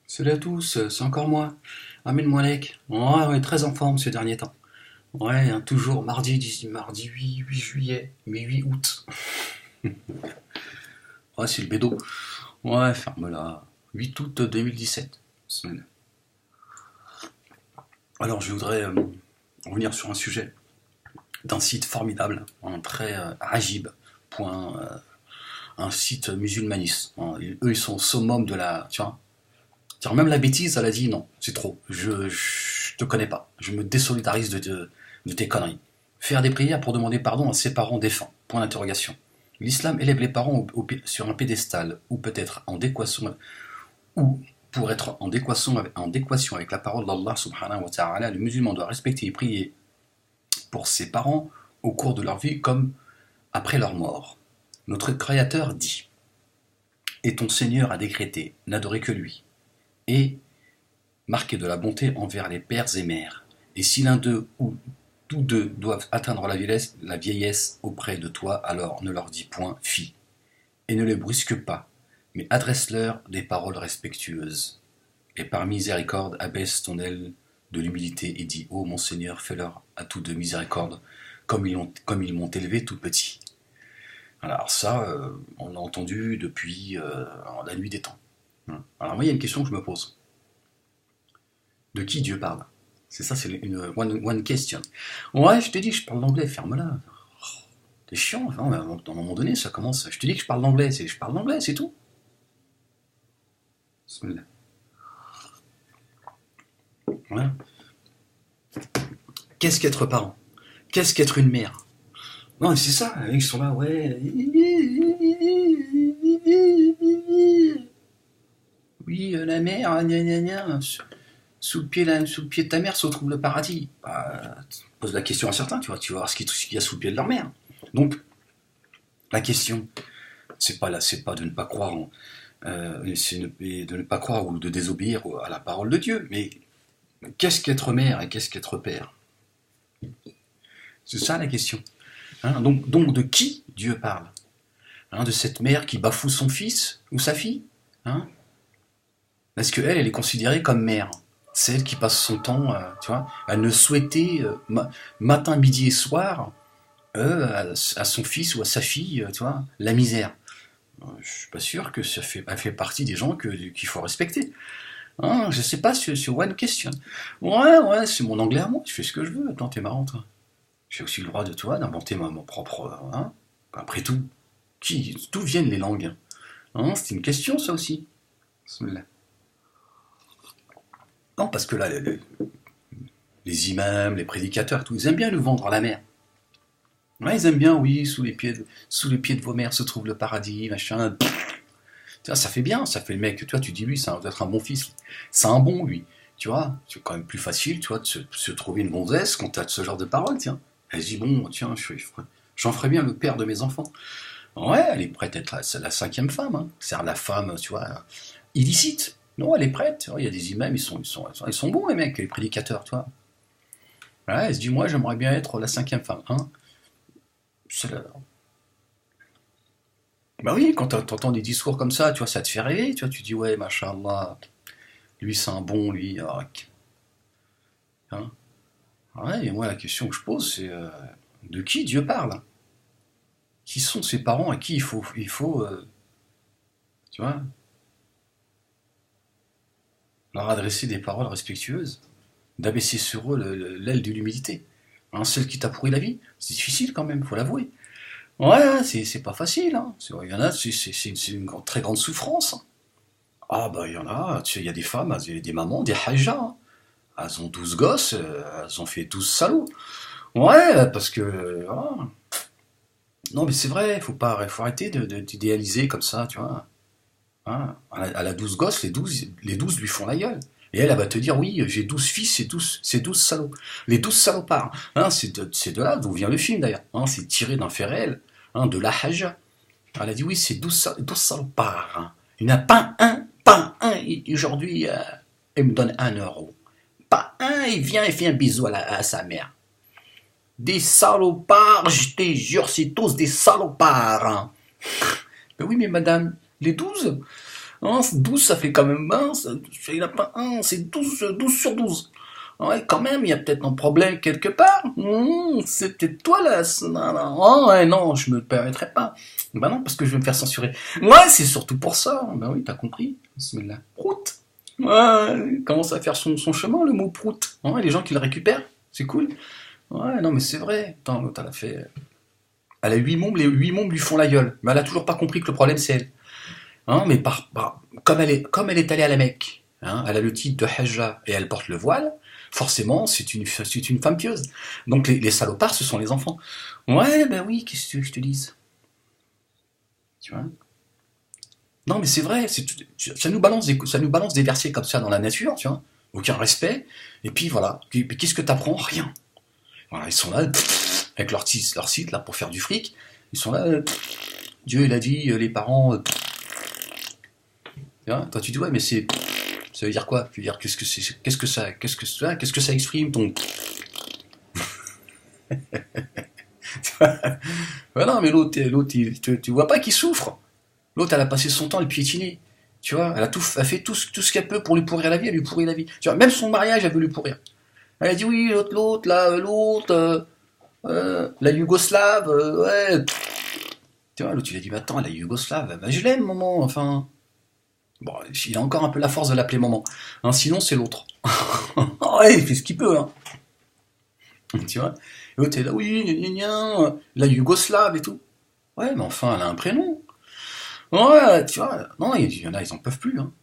Salut à tous, c'est encore moi. Amine Moalek. Ouais, très en forme ces derniers temps. Ouais, hein, toujours mardi 8 juillet, mais 8 août. Ouais, c'est le bédo. Ouais, ferme-la. 8 août 2017. Alors, je voudrais revenir sur un sujet d'un site formidable, un très agib. Un site musulmaniste. Hein. Eux, ils sont au summum de la. Tu vois, même la bêtise, elle a dit non, c'est trop. Je te connais pas. Je me désolidarise de tes conneries. Faire des prières pour demander pardon à ses parents défunts. Point d'interrogation. L'islam élève les parents sur un pédestal, ou peut-être en déquation, ou pour être en déquation avec la parole d'Allah subhanahu wa ta'ala, le musulman doit respecter et prier pour ses parents au cours de leur vie comme après leur mort. Notre Créateur dit: Et ton Seigneur a décrété, n'adorer que lui, et marqué de la bonté envers les pères et mères. Et si l'un d'eux ou tous deux doivent atteindre la vieillesse auprès de toi, alors ne leur dis point fi, et ne les brusque pas, mais adresse-leur des paroles respectueuses. Et par miséricorde, abaisse ton aile de l'humilité et dis: Ô mon Seigneur, fais-leur à tous deux miséricorde, comme ils m'ont élevé tout petit. Alors ça, on l'a entendu depuis la nuit des temps. Alors moi, il y a une question que je me pose. De qui Dieu parle? C'est ça, c'est une one question. Ouais, je te dis que je parle l'anglais, ferme-la. T'es chiant, hein, à un moment donné, ça commence. Je te dis que je parle l'anglais, je parle l'anglais, c'est tout. Ouais. Qu'est-ce qu'être parent? Qu'est-ce qu'être une mère? Non, c'est ça, ils sont là, ouais. Oui, la mère, gna gna gna. Sous le pied de ta mère se trouve le paradis. Bah, pose la question à certains, tu vas voir ce qu'il y a sous le pied de leur mère. Donc, la question, c'est pas de ne pas croire c'est de ne pas croire ou de désobéir à la parole de Dieu. Mais qu'est-ce qu'être mère et qu'est-ce qu'être père? C'est ça la question. Hein, donc de qui Dieu parle? Hein, de cette mère qui bafoue son fils ou sa fille? Hein? Parce qu'elle, elle est considérée comme mère. C'est elle qui passe son temps, tu vois, à ne souhaiter matin, midi et soir à son fils ou à sa fille, tu vois, la misère. Je suis pas sûr que elle fait partie des gens qu'il faut respecter. Hein, je sais pas sur One Question. Ouais, c'est mon anglais à moi, je fais ce que je veux. Attends, t'es marrant, toi. J'ai aussi le droit de toi d'inventer mon propre. Hein. Après tout, d'où viennent les langues? Hein, c'est une question, ça aussi. Non, parce que là, les imams, les prédicateurs, tout, ils aiment bien nous vendre la mer. Ouais, ils aiment bien, oui, sous les pieds de vos mères se trouve le paradis, machin. Tu vois, ça fait bien, ça fait le mec, tu vois, tu dis, lui, ça doit être un bon fils. C'est un bon, lui. Tu vois, c'est quand même plus facile, tu vois, de se trouver une gonzesse quand t'as ce genre de paroles, tiens. Elle se dit, bon, tiens, j'en ferai bien le père de mes enfants. Ouais, elle est prête à être la cinquième femme, hein. C'est-à-dire la femme, tu vois, illicite. Non, elle est prête. Il y a des imams, ils sont bons, les mecs, les prédicateurs, tu vois. Ouais, elle se dit, moi, j'aimerais bien être la cinquième femme, hein. C'est la- Bah oui, quand t'entends des discours comme ça, tu vois, ça te fait rêver, tu vois, tu dis, ouais, machallah, lui, c'est un bon, lui, hein. Ouais, et moi, la question que je pose, c'est de qui Dieu parle? Qui sont ses parents à qui tu vois, leur adresser des paroles respectueuses, d'abaisser sur eux l'aile de l'humilité. Hein, celle qui t'a pourri la vie, c'est difficile quand même, faut l'avouer. Ouais, c'est pas facile, hein. Il y en a, c'est une très grande souffrance. Ah bah il y en a, tu sais, il y a des femmes, des mamans, des hajjas, hein. Elles ont 12 gosses, elles ont fait 12 salauds. Ouais, parce que... ah. Non mais c'est vrai, faut arrêter d'idéaliser comme ça, tu vois. Hein. Elle a 12 gosses, les 12 lui font la gueule. Et elle va te dire, oui, j'ai 12 fils, c'est 12 salauds. Les 12 salopards. Hein, c'est de là d'où vient le film d'ailleurs. Hein, c'est tiré d'un fait réel, hein, de la Haja. Elle a dit, oui, c'est 12 salopards. Hein. Il n'y en a pas un. Aujourd'hui, il me donne 1 euro. Pas un, il vient et fait un bisou à sa mère. Des salopards, je te jure, c'est tous des salopards. Hein. Ben oui, mais madame, les 12. Hein, 12, ça fait quand même 1, il n'y en a pas un, c'est 12 sur 12. Ouais, quand même, il y a peut-être un problème quelque part. C'est peut-être toi là. Non, non, oh, ouais, non, je me le permettrai pas. Bah non, parce que je vais me faire censurer. Ouais, c'est surtout pour ça. Bah oui, t'as compris. Bismillah. Prout. Ouais, il commence à faire son chemin, le mot prout. Ouais, les gens qui le récupèrent, c'est cool. Ouais, non, mais c'est vrai. Attends, l'autre, elle a fait. Elle a 8 membres, les 8 membres lui font la gueule. Mais elle a toujours pas compris que le problème, c'est elle. Hein, mais comme elle est allée à la Mecque, hein, elle a le titre de Hajja et elle porte le voile, forcément, c'est une femme pieuse. Donc les salopards, ce sont les enfants. Ouais, ben oui, qu'est-ce que tu veux que je te dise? Tu vois? Non, mais c'est vrai, ça nous balance des versets comme ça dans la nature, tu vois? Aucun respect. Et puis voilà. Mais qu'est-ce que t'apprends? Rien. Voilà, ils sont là, avec leur site là, pour faire du fric. Ils sont là, Dieu, il a dit, les parents, tu vois? Toi, tu dis, ouais, mais ça veut dire quoi? Tu veux dire, qu'est-ce que ça exprime ton. Ouais, non, mais l'autre, tu vois pas qu'il souffre. L'autre, elle a passé son temps à le piétiner. Tu vois, elle fait tout ce qu'elle peut pour lui pourrir la vie, elle lui pourrit la vie. Tu vois, même son mariage, elle veut lui pourrir. Elle a dit oui, l'autre, là, l'autre, la Yougoslave, ouais. Tu vois, l'autre, il a dit, bah, attends, la Yougoslave, bah, je l'aime, maman, enfin. Bon, il a encore un peu la force de l'appeler maman. Hein, sinon, c'est l'autre. Ouais, il fait ce qu'il peut, hein. Tu vois. Et l'autre est là, oui, gna, gna, gna, la Yougoslave et tout. Ouais, mais enfin, elle a un prénom. Ouais, tu vois. Non, il y en a, ils en peuvent plus, hein.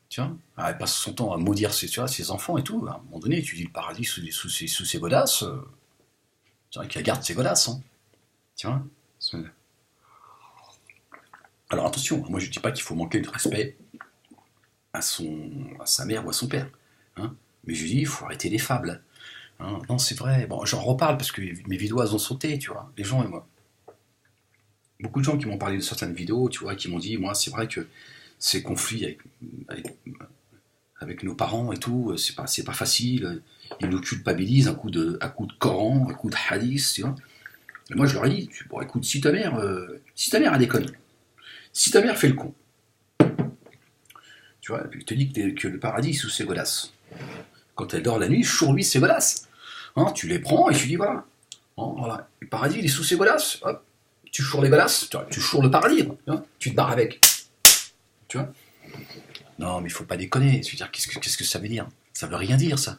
Tu vois. Ah, elle passe son temps à maudire ses enfants et tout. À un moment donné, tu dis le paradis sous ses godasses. C'est vrai qu'elle garde ses godasses, hein. Tu vois. Alors attention, moi je dis pas qu'il faut manquer de respect à sa mère ou à son père, hein. Mais je dis, il faut arrêter les fables, hein. Non, c'est vrai. Bon, j'en reparle parce que mes vidéos elles ont sauté, tu vois. Les gens et moi. Beaucoup de gens qui m'ont parlé de certaines vidéos, tu vois, qui m'ont dit, moi, c'est vrai que ces conflits avec, avec nos parents et tout, c'est pas facile. Ils nous culpabilisent à coup de Coran, à coup de hadith, tu vois. Et moi, je leur ai dit, bon, écoute, si ta mère a déconné, si ta mère fait le con, tu vois, elle te dit que le paradis est sous ses godasses. Quand elle dort la nuit, choure-lui ses godasses. Hein, tu les prends et tu dis, voilà, hein, voilà, le paradis, il est sous ses godasses. Hop, tu choures les godasses, tu choures le paradis, tu te barres avec. Tu vois. Non, mais il faut pas déconner. Je veux dire, qu'est-ce que ça veut dire? Ça veut rien dire, ça.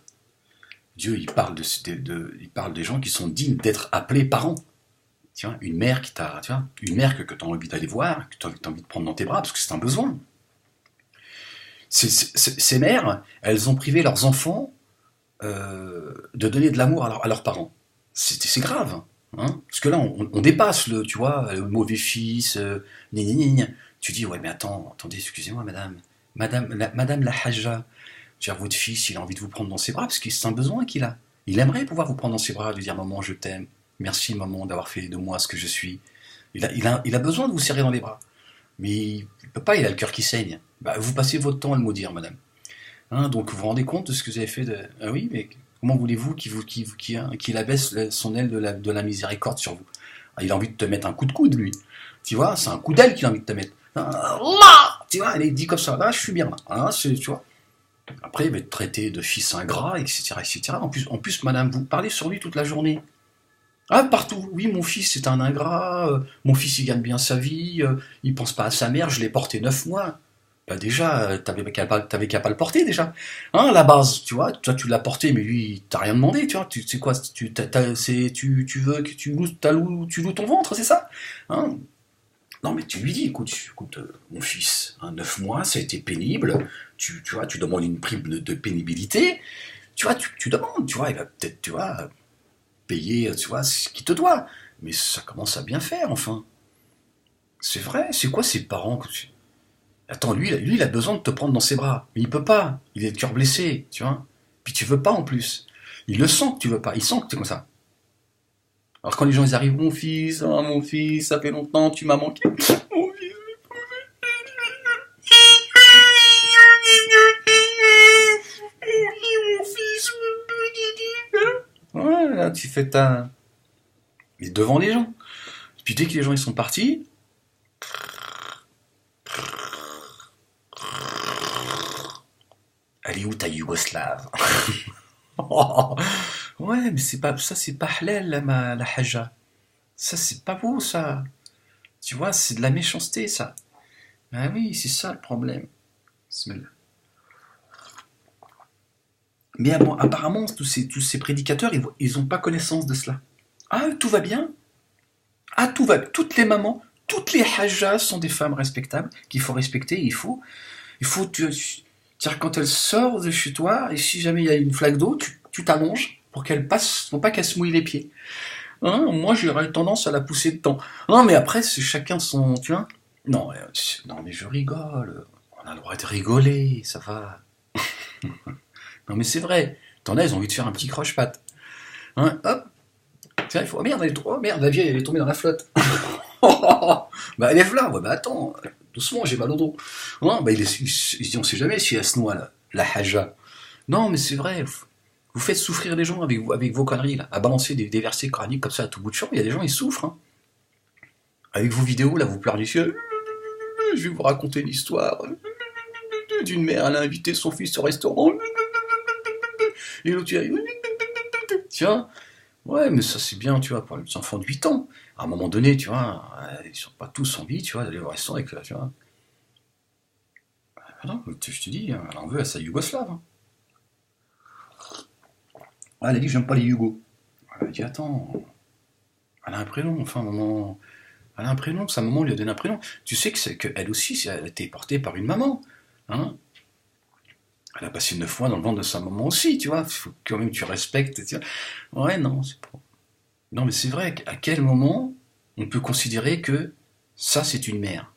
Dieu, il parle des gens qui sont dignes d'être appelés parents. Tu vois, une mère une mère que tu as envie d'aller voir, que tu as envie de prendre dans tes bras, parce que c'est un besoin. Ces mères, elles ont privé leurs enfants de donner de l'amour à leurs parents. C'est grave, hein, parce que là, on dépasse tu vois, le mauvais fils, gna gna gna gna. Tu dis, ouais, mais attendez, excusez-moi, madame la Hajja, votre fils, il a envie de vous prendre dans ses bras parce que c'est un besoin qu'il a. Il aimerait pouvoir vous prendre dans ses bras, de dire, maman, je t'aime, merci, maman, d'avoir fait de moi ce que je suis. Il a besoin de vous serrer dans les bras. Mais il peut pas, il a le cœur qui saigne. Bah, vous passez votre temps à le maudire, madame. Hein, donc vous vous rendez compte de ce que vous avez fait de. Ah oui, mais comment voulez-vous qu'il abaisse son aile de la miséricorde sur vous? Ah, il a envie de te mettre un coup de coude, lui. Tu vois, c'est un coup d'aile qu'il a envie de te mettre. Ah, là, tu vois, elle est dit comme ça. Là, je suis bien là. Hein, tu vois. Après, il va être traité de fils ingrat, etc., etc. En plus, madame, vous parlez sur lui toute la journée. Ah, partout. Oui, mon fils, c'est un ingrat. Mon fils, il gagne bien sa vie. Il pense pas à sa mère. Je l'ai porté 9 mois. Bah déjà, t'avais qu'à pas le porter déjà. Hein, à la base, tu vois, toi tu l'as porté, mais lui, il t'a rien demandé, tu vois. Tu sais quoi, tu veux que tu loues ton ventre, c'est ça? Hein? Non, mais tu lui dis, écoute, mon fils, hein, 9 mois, ça a été pénible. Tu vois, tu demandes une prime de pénibilité. Tu vois, tu demandes, tu vois, il va peut-être, tu vois, payer, tu vois, ce qu'il te doit. Mais ça commence à bien faire, enfin. C'est vrai, c'est quoi ces parents que tu. Attends, lui, il a besoin de te prendre dans ses bras. Mais il peut pas. Il est le cœur blessé, tu vois. Puis tu veux pas en plus. Il le sent que tu veux pas. Il sent que t'es comme ça. Alors quand les gens ils arrivent, mon fils, ça fait longtemps, tu m'as manqué. Mon fils. Mon fils. Ouais, là, tu fais ta. Mais devant les gens. Puis dès que les gens ils sont partis, Elle est où ta Yougoslave? Oh, ouais, mais c'est pas ça, c'est pas halal la haja. Ça, c'est pas beau, ça. Tu vois, c'est de la méchanceté, ça. Ah oui, c'est ça le problème. Bismillah. Mais bon, apparemment, tous ces prédicateurs, ils ont pas connaissance de cela. Ah, tout va bien. Ah, tout va. Toutes les mamans, toutes les hajjas sont des femmes respectables qu'il faut respecter. C'est-à-dire, quand elle sort de chez toi, et si jamais il y a une flaque d'eau, tu t'allonges pour qu'elle passe, pour pas qu'elle se mouille les pieds. Hein, moi, j'aurais tendance à la pousser dedans. Non, mais après, c'est chacun son, tu vois. Non, non, mais je rigole. On a le droit de rigoler, ça va. Non, mais c'est vrai. T'en as, ils ont envie de faire un petit croche-patte. Hein, hop. Tiens, il faut. Oh merde, oh merde, la vieille, elle est tombée dans la flotte. Bah, lève-la. Ouais, bah attends, doucement, j'ai mal au dos. Hein, bah, il se dit, on sait jamais si elle se noie, la haja. Non, mais c'est vrai. Vous faites souffrir les gens avec vos conneries, là, à balancer des versets coraniques comme ça à tout bout de champ. Il y a des gens, ils souffrent. Hein. Avec vos vidéos, là, vous pleurniez. Je vais vous raconter l'histoire d'une mère, elle a invité son fils au restaurant. Et l'autre, il a... Tiens, ouais, mais ça c'est bien, tu vois, pour les enfants de 8 ans. À un moment donné, tu vois, ils sont pas tous envie, tu vois, d'aller au restaurant avec, tu vois. Ah non, je te dis, elle en veut à sa Yougoslave. Hein. Ah, elle a dit, j'aime pas les Yougos. Elle a dit, attends, elle a un prénom, enfin, maman. Elle a un prénom, sa maman lui a donné un prénom. Tu sais que elle aussi, elle a été portée par une maman. Hein. Elle a passé 9 mois dans le ventre de sa maman aussi, tu vois. Il faut quand même que tu respectes. Tu vois. Ouais, non, c'est pas. Non, mais c'est vrai, à quel moment on peut considérer que ça, c'est une mère?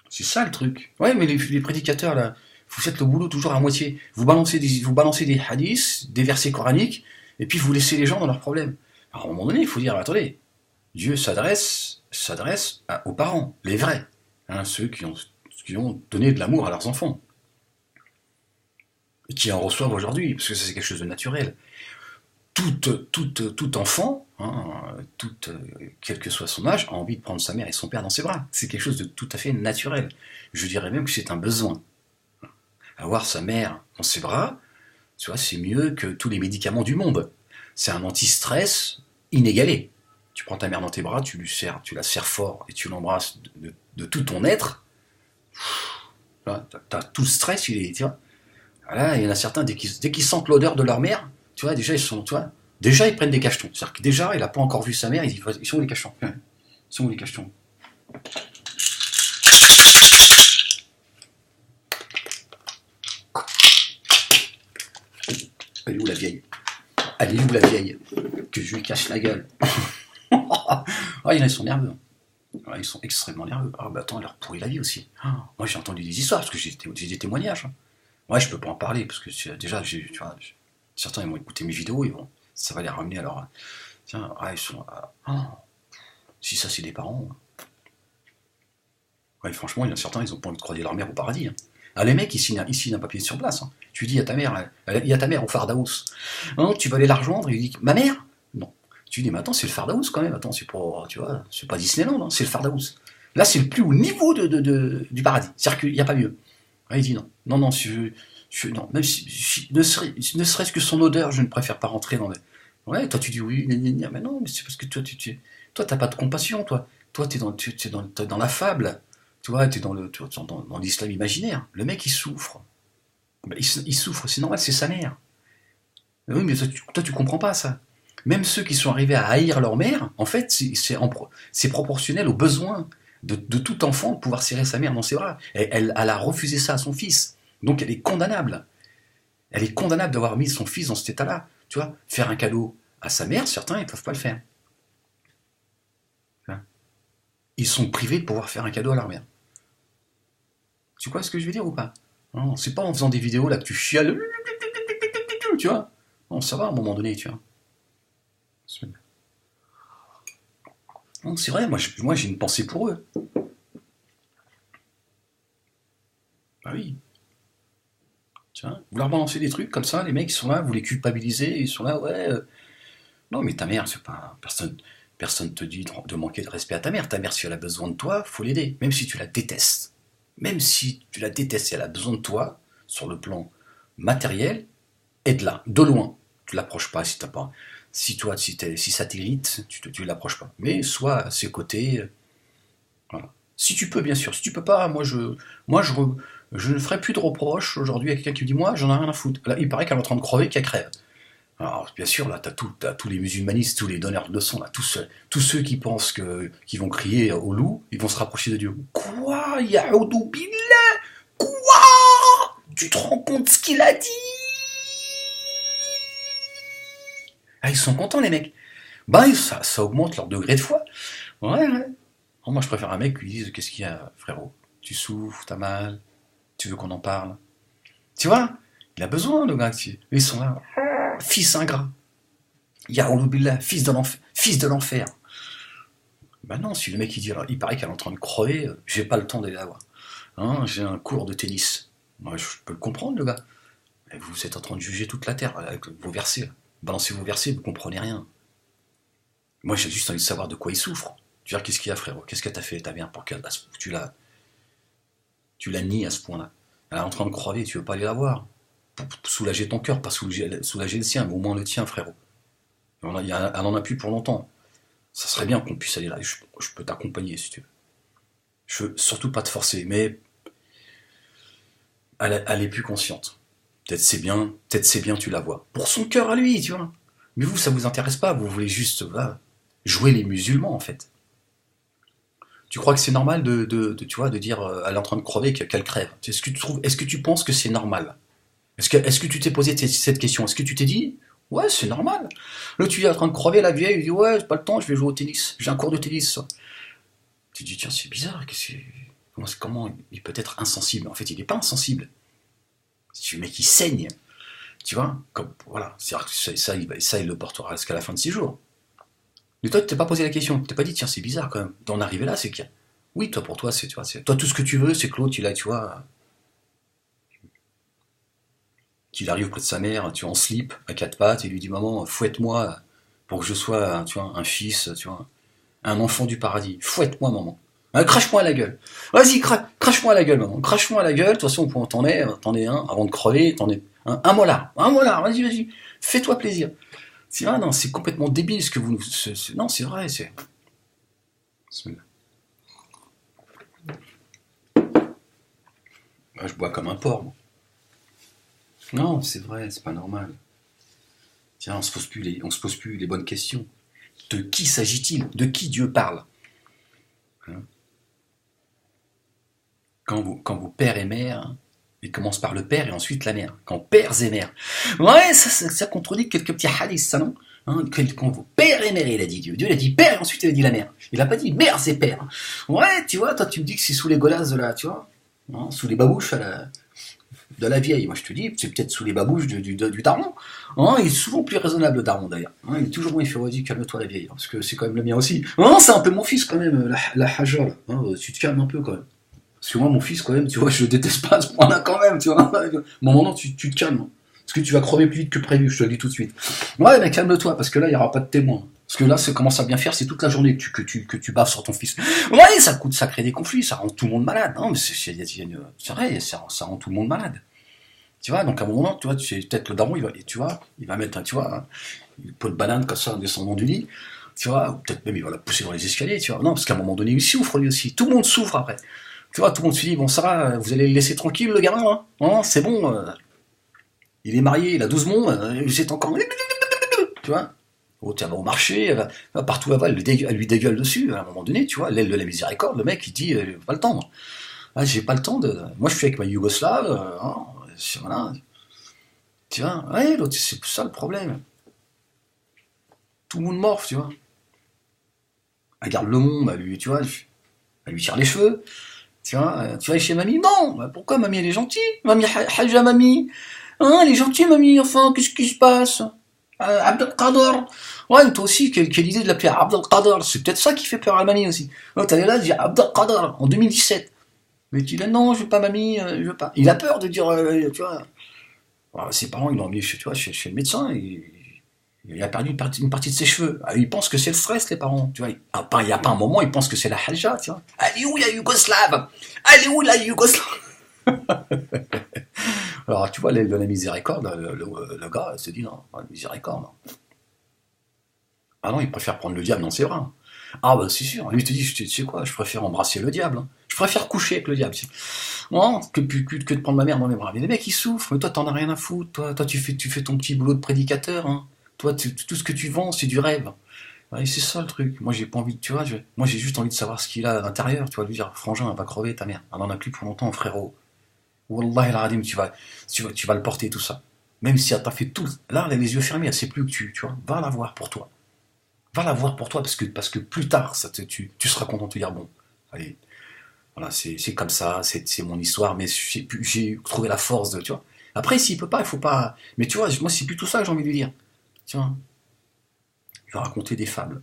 C'est ça le truc. Ouais, mais les prédicateurs, là, vous faites le boulot toujours à moitié. Vous balancez des hadiths, des versets coraniques, et puis vous laissez les gens dans leurs problèmes. Alors, à un moment donné, il faut dire, attendez, Dieu s'adresse aux parents, les vrais, hein, ceux qui ont donné de l'amour à leurs enfants, et qui en reçoivent aujourd'hui, parce que ça, c'est quelque chose de naturel. Tout enfant, hein, quel que soit son âge, a envie de prendre sa mère et son père dans ses bras. C'est quelque chose de tout à fait naturel. Je dirais même que c'est un besoin. Avoir sa mère dans ses bras, tu vois, c'est mieux que tous les médicaments du monde. C'est un anti-stress inégalé. Tu prends ta mère dans tes bras, tu la serres fort et tu l'embrasses de tout ton être. T'as tout le stress, tu vois. Voilà, il y en a certains, dès qu'ils sentent l'odeur de leur mère, tu vois, déjà ils prennent des cachetons. C'est-à-dire que déjà, il n'a pas encore vu sa mère, ils disent, ils sont où les cachetons? Ils sont où les cachetons? Elle est où la vieille? Elle est où la vieille? Que je lui cache la gueule. Ah, il y en a, ils sont nerveux. Ah, ils sont extrêmement nerveux. Ah, bah attends, elle leur pourrit la vie aussi. Ah, moi, j'ai entendu des histoires, parce que j'ai des témoignages. Moi, je peux pas en parler, parce que déjà, tu vois, certains ils vont écouter mes vidéos, ça va les ramener à leur. Tiens, ah, ils sont. Si ça, c'est des parents. Ouais, franchement, il y en a certains, ils ont pas envie de croiser leur mère au paradis. Hein. Ah, les mecs, ils signent un papier sur place. Hein. Tu dis à ta mère, il y a ta mère au Fardaous. Hein, tu vas aller la rejoindre, il dit, ma mère? Non. Tu dis, mais attends, c'est le Fardaous quand même. Attends, c'est pas, tu vois, c'est pas Disneyland, hein, c'est le Fardaous. Là, c'est le plus haut niveau du paradis. C'est-à-dire qu'il n'y a pas mieux. Ah, il dit non. Non, non, non. Même ne serait-ce que son odeur, je ne préfère pas rentrer dans les. Ouais, toi tu dis oui, mais non, mais c'est parce que toi, t'as pas de compassion, toi. Toi, t'es dans la fable. Tu vois, t'es dans l'islam imaginaire. Le mec, il souffre. Ben, il souffre, c'est normal, c'est sa mère. Mais oui, mais toi, tu comprends pas ça. Même ceux qui sont arrivés à haïr leur mère, en fait, c'est proportionnel aux besoins de tout enfant de pouvoir serrer sa mère dans ses bras. Elle a refusé ça à son fils. Donc elle est condamnable. Elle est condamnable d'avoir mis son fils dans cet état-là. Tu vois, faire un cadeau à sa mère, certains, ils ne peuvent pas le faire. Ils sont privés de pouvoir faire un cadeau à leur mère. Tu vois ce que je veux dire ou pas? Non, c'est pas en faisant des vidéos là que tu chiales. Tu vois? Non, ça va à un moment donné, tu vois. Non, c'est vrai, moi j'ai une pensée pour eux. Bah oui. Tu vois, vous leur balancez des trucs comme ça, les mecs ils sont là, vous les culpabilisez, ils sont là, ouais. Non, mais ta mère, c'est pas. Personne te dit de manquer de respect à ta mère. Ta mère, si elle a besoin de toi, faut l'aider. Même si tu la détestes. Même si tu la détestes, si elle a besoin de toi, sur le plan matériel, aide-la, de loin. Tu l'approches pas si t'as pas. Si toi, si ça t'irrite, tu l'approches pas. Mais sois à ses côtés. Voilà. Si tu peux, bien sûr. Si tu peux pas, je ne ferai plus de reproches aujourd'hui à quelqu'un qui me dit moi, j'en ai rien à foutre. Là, il paraît qu'elle est en train de crever, qu'elle crève. Alors, bien sûr, là, t'as tous les musulmanistes, tous les donneurs de leçons, là, tous ceux qui pensent qu'ils vont crier au loup, ils vont se rapprocher de Dieu. Quoi? Yaoudou billah? Quoi? Tu te rends compte ce qu'il a dit? Ah, ils sont contents, les mecs. Bah, ça augmente leur degré de foi. Ouais, ouais. Oh, moi, je préfère un mec qui lui dise qu'est-ce qu'il y a, frérot? Tu souffres, t'as mal, tu veux qu'on en parle? Tu vois? Il a besoin, le gars. Ils sont là. Fils ingrat. Yaoulou billah, fils de l'enfer. Ben non, si le mec il dit, alors, il paraît qu'elle est en train de crever, j'ai pas le temps d'aller la voir. Hein, j'ai un cours de tennis. Moi, je peux le comprendre, le gars. Mais vous êtes en train de juger toute la terre avec vos versets. Là. Balancez vos versets, vous comprenez rien. Moi, j'ai juste envie de savoir de quoi il souffre. Tu veux dire, qu'est-ce qu'il y a, frérot? Qu'est-ce que t'as fait, ta mère, pour que tu l'as nié à ce point-là? Elle est en train de crever, tu veux pas aller la voir? Pour soulager ton cœur, pas soulager le sien, mais au moins le tien, frérot. Elle en a plus pour longtemps. Ça serait bien qu'on puisse aller là. Je peux t'accompagner si tu veux. Je veux surtout pas te forcer, mais elle est plus consciente. Peut-être c'est bien, tu la vois. Pour son cœur à lui, tu vois. Mais vous, ça vous intéresse pas, vous voulez juste jouer les musulmans, en fait. Tu crois que c'est normal tu vois, de dire elle est en train de crever qu'elle crève? Est-ce que tu penses que c'est normal? Est-ce que tu t'es posé cette question? Est-ce que tu t'es dit ouais, c'est normal? Là, tu es en train de crever, la vieille, il dit ouais, j'ai pas le temps, je vais jouer au tennis. J'ai un cours de tennis. Ça. Tu te dis tiens, c'est bizarre. Comment il peut être insensible? En fait, il n'est pas insensible. C'est le mec qui saigne. Tu vois, comme voilà, ça, il le portera jusqu'à la fin de ses jours. Mais toi, tu t'es pas posé la question, tu t'es pas dit tiens, c'est bizarre quand même. D'en arriver là, c'est qu'il y a. Oui, toi pour toi, tu vois, toi tout ce que tu veux, c'est que l'autre, il a, tu vois, qu'il arrive près de sa mère, tu vois, en slip, à quatre pattes, et lui dit maman, fouette-moi pour que je sois, tu vois, un fils, tu vois, un enfant du paradis. Fouette-moi, maman. Crache-moi à la gueule. Vas-y, crache-moi à la gueule, maman. Crache-moi à la gueule. De toute façon, t'en es un avant de crever. T'en es un molar. Un molar. Vas-y. Fais-toi plaisir. C'est vrai, non, c'est complètement débile ce que vous nous. Non, c'est vrai, c'est. Je bois comme un porc, moi. Non, c'est vrai, c'est pas normal. Tiens, on se pose plus les bonnes questions. De qui s'agit-il? De qui Dieu parle? Hein? Quand vos pères et mères, il commence par le père et ensuite la mère. Quand pères et mères. Ouais, ça contredit quelques petits hadiths, ça non? Hein, quand vos pères et mères, il a dit Dieu. Dieu, il a dit père et ensuite il a dit la mère. Il a pas dit mères et pères. Ouais, tu vois, toi tu me dis que c'est sous les godasses de la, tu vois, hein, sous les babouches de la vieille. Moi je te dis, c'est peut-être sous les babouches du daron. Hein, il est souvent plus raisonnable le daron d'ailleurs. Hein, il est toujours moins il fait redit, calme-toi la vieille, parce que c'est quand même le mien aussi. Non, c'est un peu mon fils quand même, la haja là. Hein, tu te calmes un peu quand même. Parce que moi, mon fils, quand même, tu vois, je le déteste pas à ce point-là quand même, tu vois. Bon, maintenant, tu te calmes. Parce que tu vas crever plus vite que prévu, je te le dis tout de suite. Ouais, mais calme-toi, parce que là, il n'y aura pas de témoin. Parce que là, ça commence à bien faire, c'est toute la journée que tu baves sur ton fils. Ouais, ça crée des conflits, ça rend tout le monde malade. Non, mais c'est vrai, ça rend tout le monde malade. Tu vois, donc à un moment, tu vois, peut-être le daron, il va mettre, tu vois, une peau de banane comme ça en descendant du lit. Tu vois, ou peut-être même il va la pousser dans les escaliers, tu vois. Non, parce qu'à un moment donné, il souffre lui aussi. Tout le monde souffre après. Tu vois, tout le monde se dit, bon, ça va, vous allez le laisser tranquille, le gamin, hein, hein, c'est bon, il est marié, il a 12 mondes, c'est encore... Tu vois, oh, elle va au marché, elle va partout, elle lui dégueule dessus, à un moment donné, tu vois, l'aile de la miséricorde, le mec, il dit, pas le temps, moi. Ah, j'ai pas le temps de... Moi, je suis avec ma Yougoslave, hein, voilà. Tu vois, ouais, l'autre, c'est ça le problème. Tout le monde morphe, tu vois. Elle garde le monde, tu vois, elle lui tire les cheveux. Tu vas aller chez mamie? Non! Bah pourquoi mamie elle est gentille? Mamie, haja mamie! Hein, elle est gentille mamie, enfin, qu'est-ce qui se passe? Abdelkader! Ouais, toi aussi, quelle idée de l'appeler Abdelkader? C'est peut-être ça qui fait peur à mamie aussi. Oh, t'allais là, tu dis Abdelkader, en 2017. Mais tu dis non, je veux pas mamie, je veux pas. Il a peur de dire, tu vois. Alors, ses parents, ils l'ont emmené chez le médecin, il a perdu une partie de ses cheveux. Il pense que c'est le stress, les parents. Tu vois, il n'y a pas un moment, il pense que c'est la haja, tu vois. Elle est où la Yougoslave? Elle est où la Yougoslave? Alors, tu vois, l'aile de la miséricorde, le gars, il se dit, non, pas de miséricorde, non. Ah non, il préfère prendre le diable dans ses bras. Ah bah c'est sûr, lui il te dit, tu sais quoi, je préfère embrasser le diable. Hein. Je préfère coucher avec le diable. Non, que de prendre ma mère dans mes bras. Mais les mecs ils souffrent, mais toi t'en as rien à foutre. Toi tu fais ton petit boulot de prédicateur. Hein. Toi, tout ce que tu vends, c'est du rêve. Ouais, c'est ça le truc. Moi j'ai pas envie de, tu vois, moi j'ai juste envie de savoir ce qu'il a à l'intérieur. Tu vas lui dire, frangin, elle va crever ta mère. Elle en a plus pour longtemps, frérot. Wallah el Adim, tu vas le porter tout ça. Même si elle t'a fait tout. Là, elle a les yeux fermés, elle sait plus que tu vois. Va la voir pour toi. Va la voir pour toi parce que plus tard, tu seras content de te dire bon, allez, voilà, c'est comme ça, c'est mon histoire, mais j'ai trouvé la force de, tu vois. Après, s'il peut pas, il faut pas. Mais tu vois, moi, c'est plutôt ça que j'ai envie de lui dire. Tu vois, il va raconter des fables.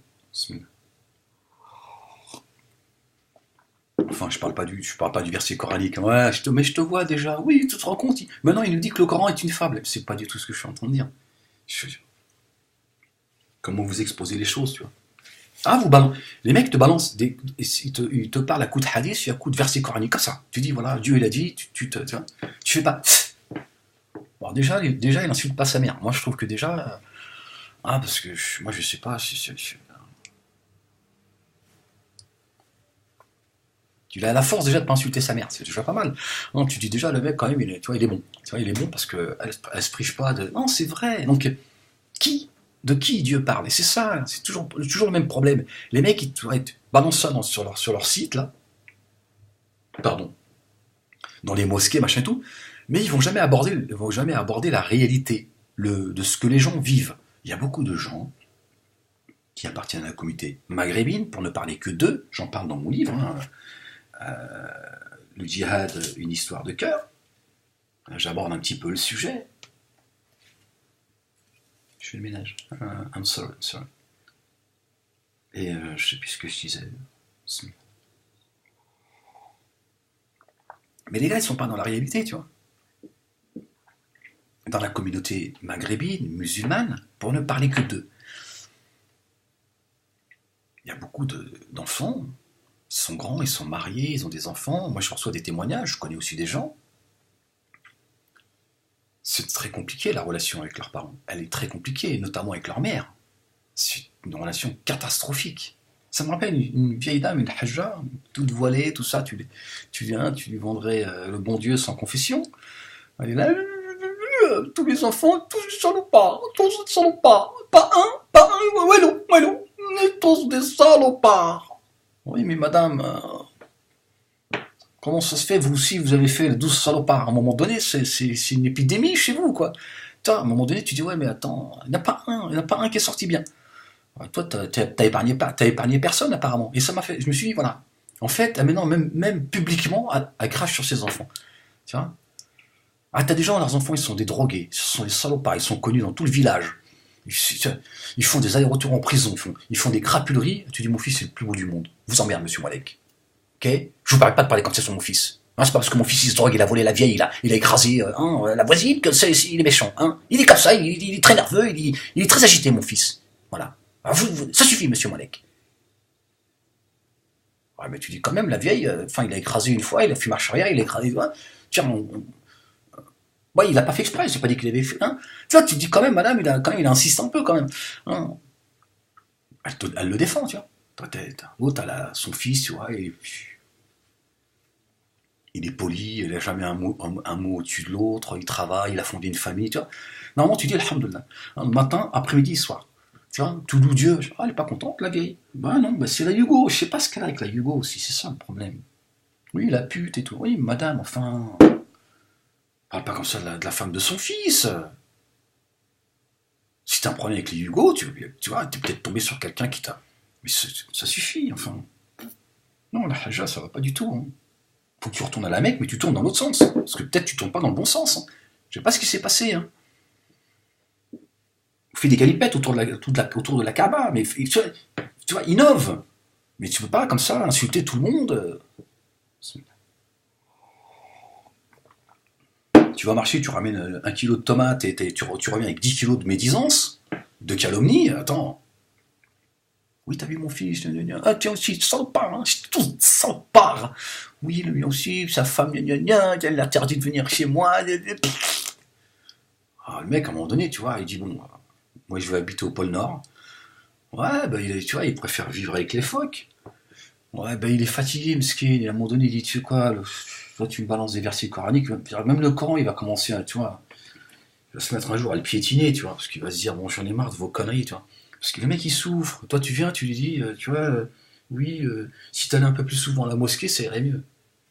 Enfin, je parle pas du verset coranique. Ouais, mais je te vois déjà. Oui, tu te rends compte. Maintenant, il nous dit que le Coran est une fable. C'est pas du tout ce que je suis en train de dire. Comment vous exposez les choses, tu vois. Ah, les mecs te balancent, ils te parlent à coup de hadith et à coup de verset coranique, comme ça. Tu dis, voilà, Dieu il a dit, tu vois, tu fais pas. Bon, déjà, il insulte pas sa mère. Moi, je trouve que déjà. Parce que moi, je sais pas. Il a la force déjà de pas insulter sa mère, c'est déjà pas mal. Non, tu dis déjà, le mec, quand même, tu vois, il est bon. Tu vois, il est bon parce qu'elle se prive pas de. Non, c'est vrai. Donc, qui de qui Dieu parle. Et c'est ça, c'est toujours le même problème. Les mecs, ils balancent ça sur leur site, là, pardon, dans les mosquées, machin et tout, mais ils vont jamais aborder la réalité de ce que les gens vivent. Il y a beaucoup de gens qui appartiennent à la communauté maghrébine, pour ne parler que d'eux, j'en parle dans mon livre, hein, le djihad, une histoire de cœur. J'aborde un petit peu le sujet. Je fais le ménage. I'm sorry. Et je sais plus ce que je disais. Mais les gars, ils sont pas dans la réalité, tu vois. Dans la communauté maghrébine, musulmane, pour ne parler que d'eux. Il y a beaucoup d'enfants, ils sont grands, ils sont mariés, ils ont des enfants. Moi, je reçois des témoignages, je connais aussi des gens. C'est très compliqué, la relation avec leurs parents. Elle est très compliquée, notamment avec leur mère. C'est une relation catastrophique. Ça me rappelle une vieille dame, une hajja, toute voilée, tout ça. Tu viens, tu lui vendrais le bon Dieu sans confession. Elle est là, tous les enfants, tous des salopards. Pas un, ouais, on est tous des salopards. Oui, mais madame, comment ça se fait, vous aussi, vous avez fait 12 salopards. À un moment donné, c'est une épidémie chez vous, quoi. À un moment donné, tu dis, ouais, mais attends, il n'y en a pas un qui est sorti bien. Toi, t'as épargné personne, apparemment. Et ça m'a fait, je me suis dit, voilà. En fait, maintenant, même publiquement, elle crache sur ses enfants. Tu vois. T'as des gens, leurs enfants, ils sont des drogués, ce sont des salopards, ils sont connus dans tout le village. Ils font des allers-retours en prison, ils font des crapuleries. Tu dis, mon fils, c'est le plus beau du monde. Vous emmerde, monsieur Walek. Ok. Je vous parle pas de parler comme ça sur mon fils. Hein, c'est pas parce que mon fils il se drogue, il a volé la vieille, il a écrasé la voisine, il est méchant. Hein. Il est comme ça, il est très nerveux, il est très agité, mon fils. Voilà. Alors ça suffit, monsieur Malek. Ouais, mais tu dis quand même, la vieille, il a écrasé une fois, il a fait marche arrière, il a écrasé. Hein. Tiens, ouais, il a pas fait exprès, j'ai pas dit qu'il avait fait. Hein. Tu vois, tu dis quand même, madame, il insiste un peu quand même. Hein. Elle le défend, tu vois. L'autre, son fils, tu vois, il est poli, il n'a jamais un mot au-dessus de l'autre, il travaille, il a fondé une famille, tu vois. Normalement, tu dis Alhamdulillah. Matin, après-midi, soir. Tu vois, tout doux Dieu. Elle est pas contente, la vieille. Bah non, c'est la Yugo. Je sais pas ce qu'elle a avec la Yugo aussi, c'est ça le problème. Oui, la pute et tout. Oui, madame, enfin. Parle pas comme ça de la femme de son fils. Si t'as un problème avec les Yugo, tu vois, t'es peut-être tombé sur quelqu'un qui t'a. Mais ça suffit, enfin. Non, la Hajja, ça va pas du tout. Hein. Faut que tu retournes à la Mecque, mais tu tournes dans l'autre sens. Parce que peut-être tu tournes pas dans le bon sens. Hein. Je sais pas ce qui s'est passé. Hein. Fais des galipettes autour de la Kaaba, mais tu vois, innove. Mais tu peux pas comme ça insulter tout le monde. Tu vas marcher, tu ramènes 1 kilo de tomates et tu reviens avec 10 kilos de médisance, de calomnie. Attends. Oui, t'as vu mon fils. Ah, tiens aussi, salopard, hein, c'est tout salopard. Oui, lui aussi, sa femme, elle l'interdit de venir chez moi. Le mec, à un moment donné, tu vois, il dit, bon, moi je vais habiter au pôle Nord. Ouais, bah, tu vois, il préfère vivre avec les phoques. Ouais, bah, il est fatigué, mesquin. Et à un moment donné, il dit, tu sais quoi, toi, tu me balances des versets coraniques. Même le Coran, il va commencer à, tu vois, il va se mettre un jour à le piétiner, tu vois, parce qu'il va se dire, bon, j'en ai marre de vos conneries, tu vois. Parce que le mec, il souffre. Toi, tu viens, tu lui dis, tu vois, oui, si t'allais un peu plus souvent à la mosquée, ça irait mieux.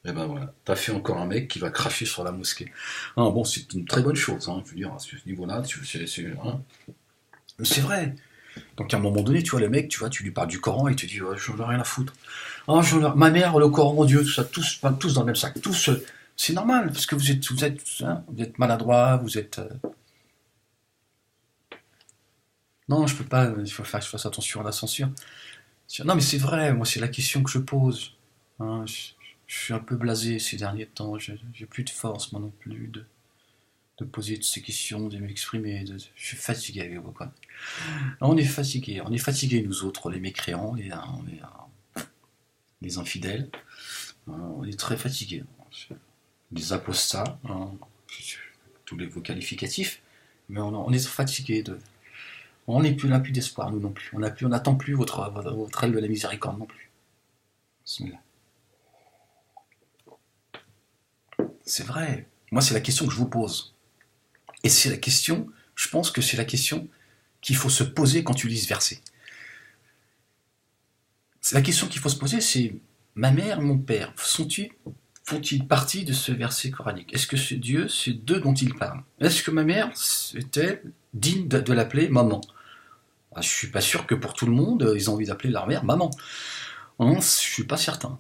Et ben voilà, t'as fait encore un mec qui va cracher sur la mosquée. Ah, bon, c'est une très bonne chose, hein, je veux dire, à ce niveau-là, hein. C'est vrai. Donc à un moment donné, tu vois, le mec, tu vois, tu lui parles du Coran et il te dit, ouais, j'en ai rien à foutre. Ah, ma mère, le Coran, Dieu, tout ça, tous, pas tous dans le même sac, tous, c'est normal, parce que vous êtes maladroit, vous êtes. Non, je peux pas, il faut faire que je fasse attention à la censure. Non, mais c'est vrai, moi, c'est la question que je pose. Hein, je suis un peu blasé ces derniers temps, j'ai plus de force, moi non plus, de poser toutes ces questions, de m'exprimer. Je suis fatigué avec vous, quoi. On est fatigué, nous autres, les mécréants, les infidèles. On est très fatigués. Les apostats, hein, tous les vos qualificatifs, mais on est fatigué de. On n'est plus là, plus d'espoir, nous non plus. On n'attend plus votre aile de la miséricorde non plus. Bismillah. C'est vrai. Moi, c'est la question que je vous pose. Et c'est la question, je pense que c'est la question qu'il faut se poser quand tu lis ce verset. C'est la question qu'il faut se poser, c'est ma mère, mon père, font-ils partie de ce verset coranique? Est-ce que c'est Dieu, c'est d'eux dont il parle? Est-ce que ma mère était digne de l'appeler maman? Je suis pas sûr que pour tout le monde, ils ont envie d'appeler leur mère maman. Hein, je suis pas certain.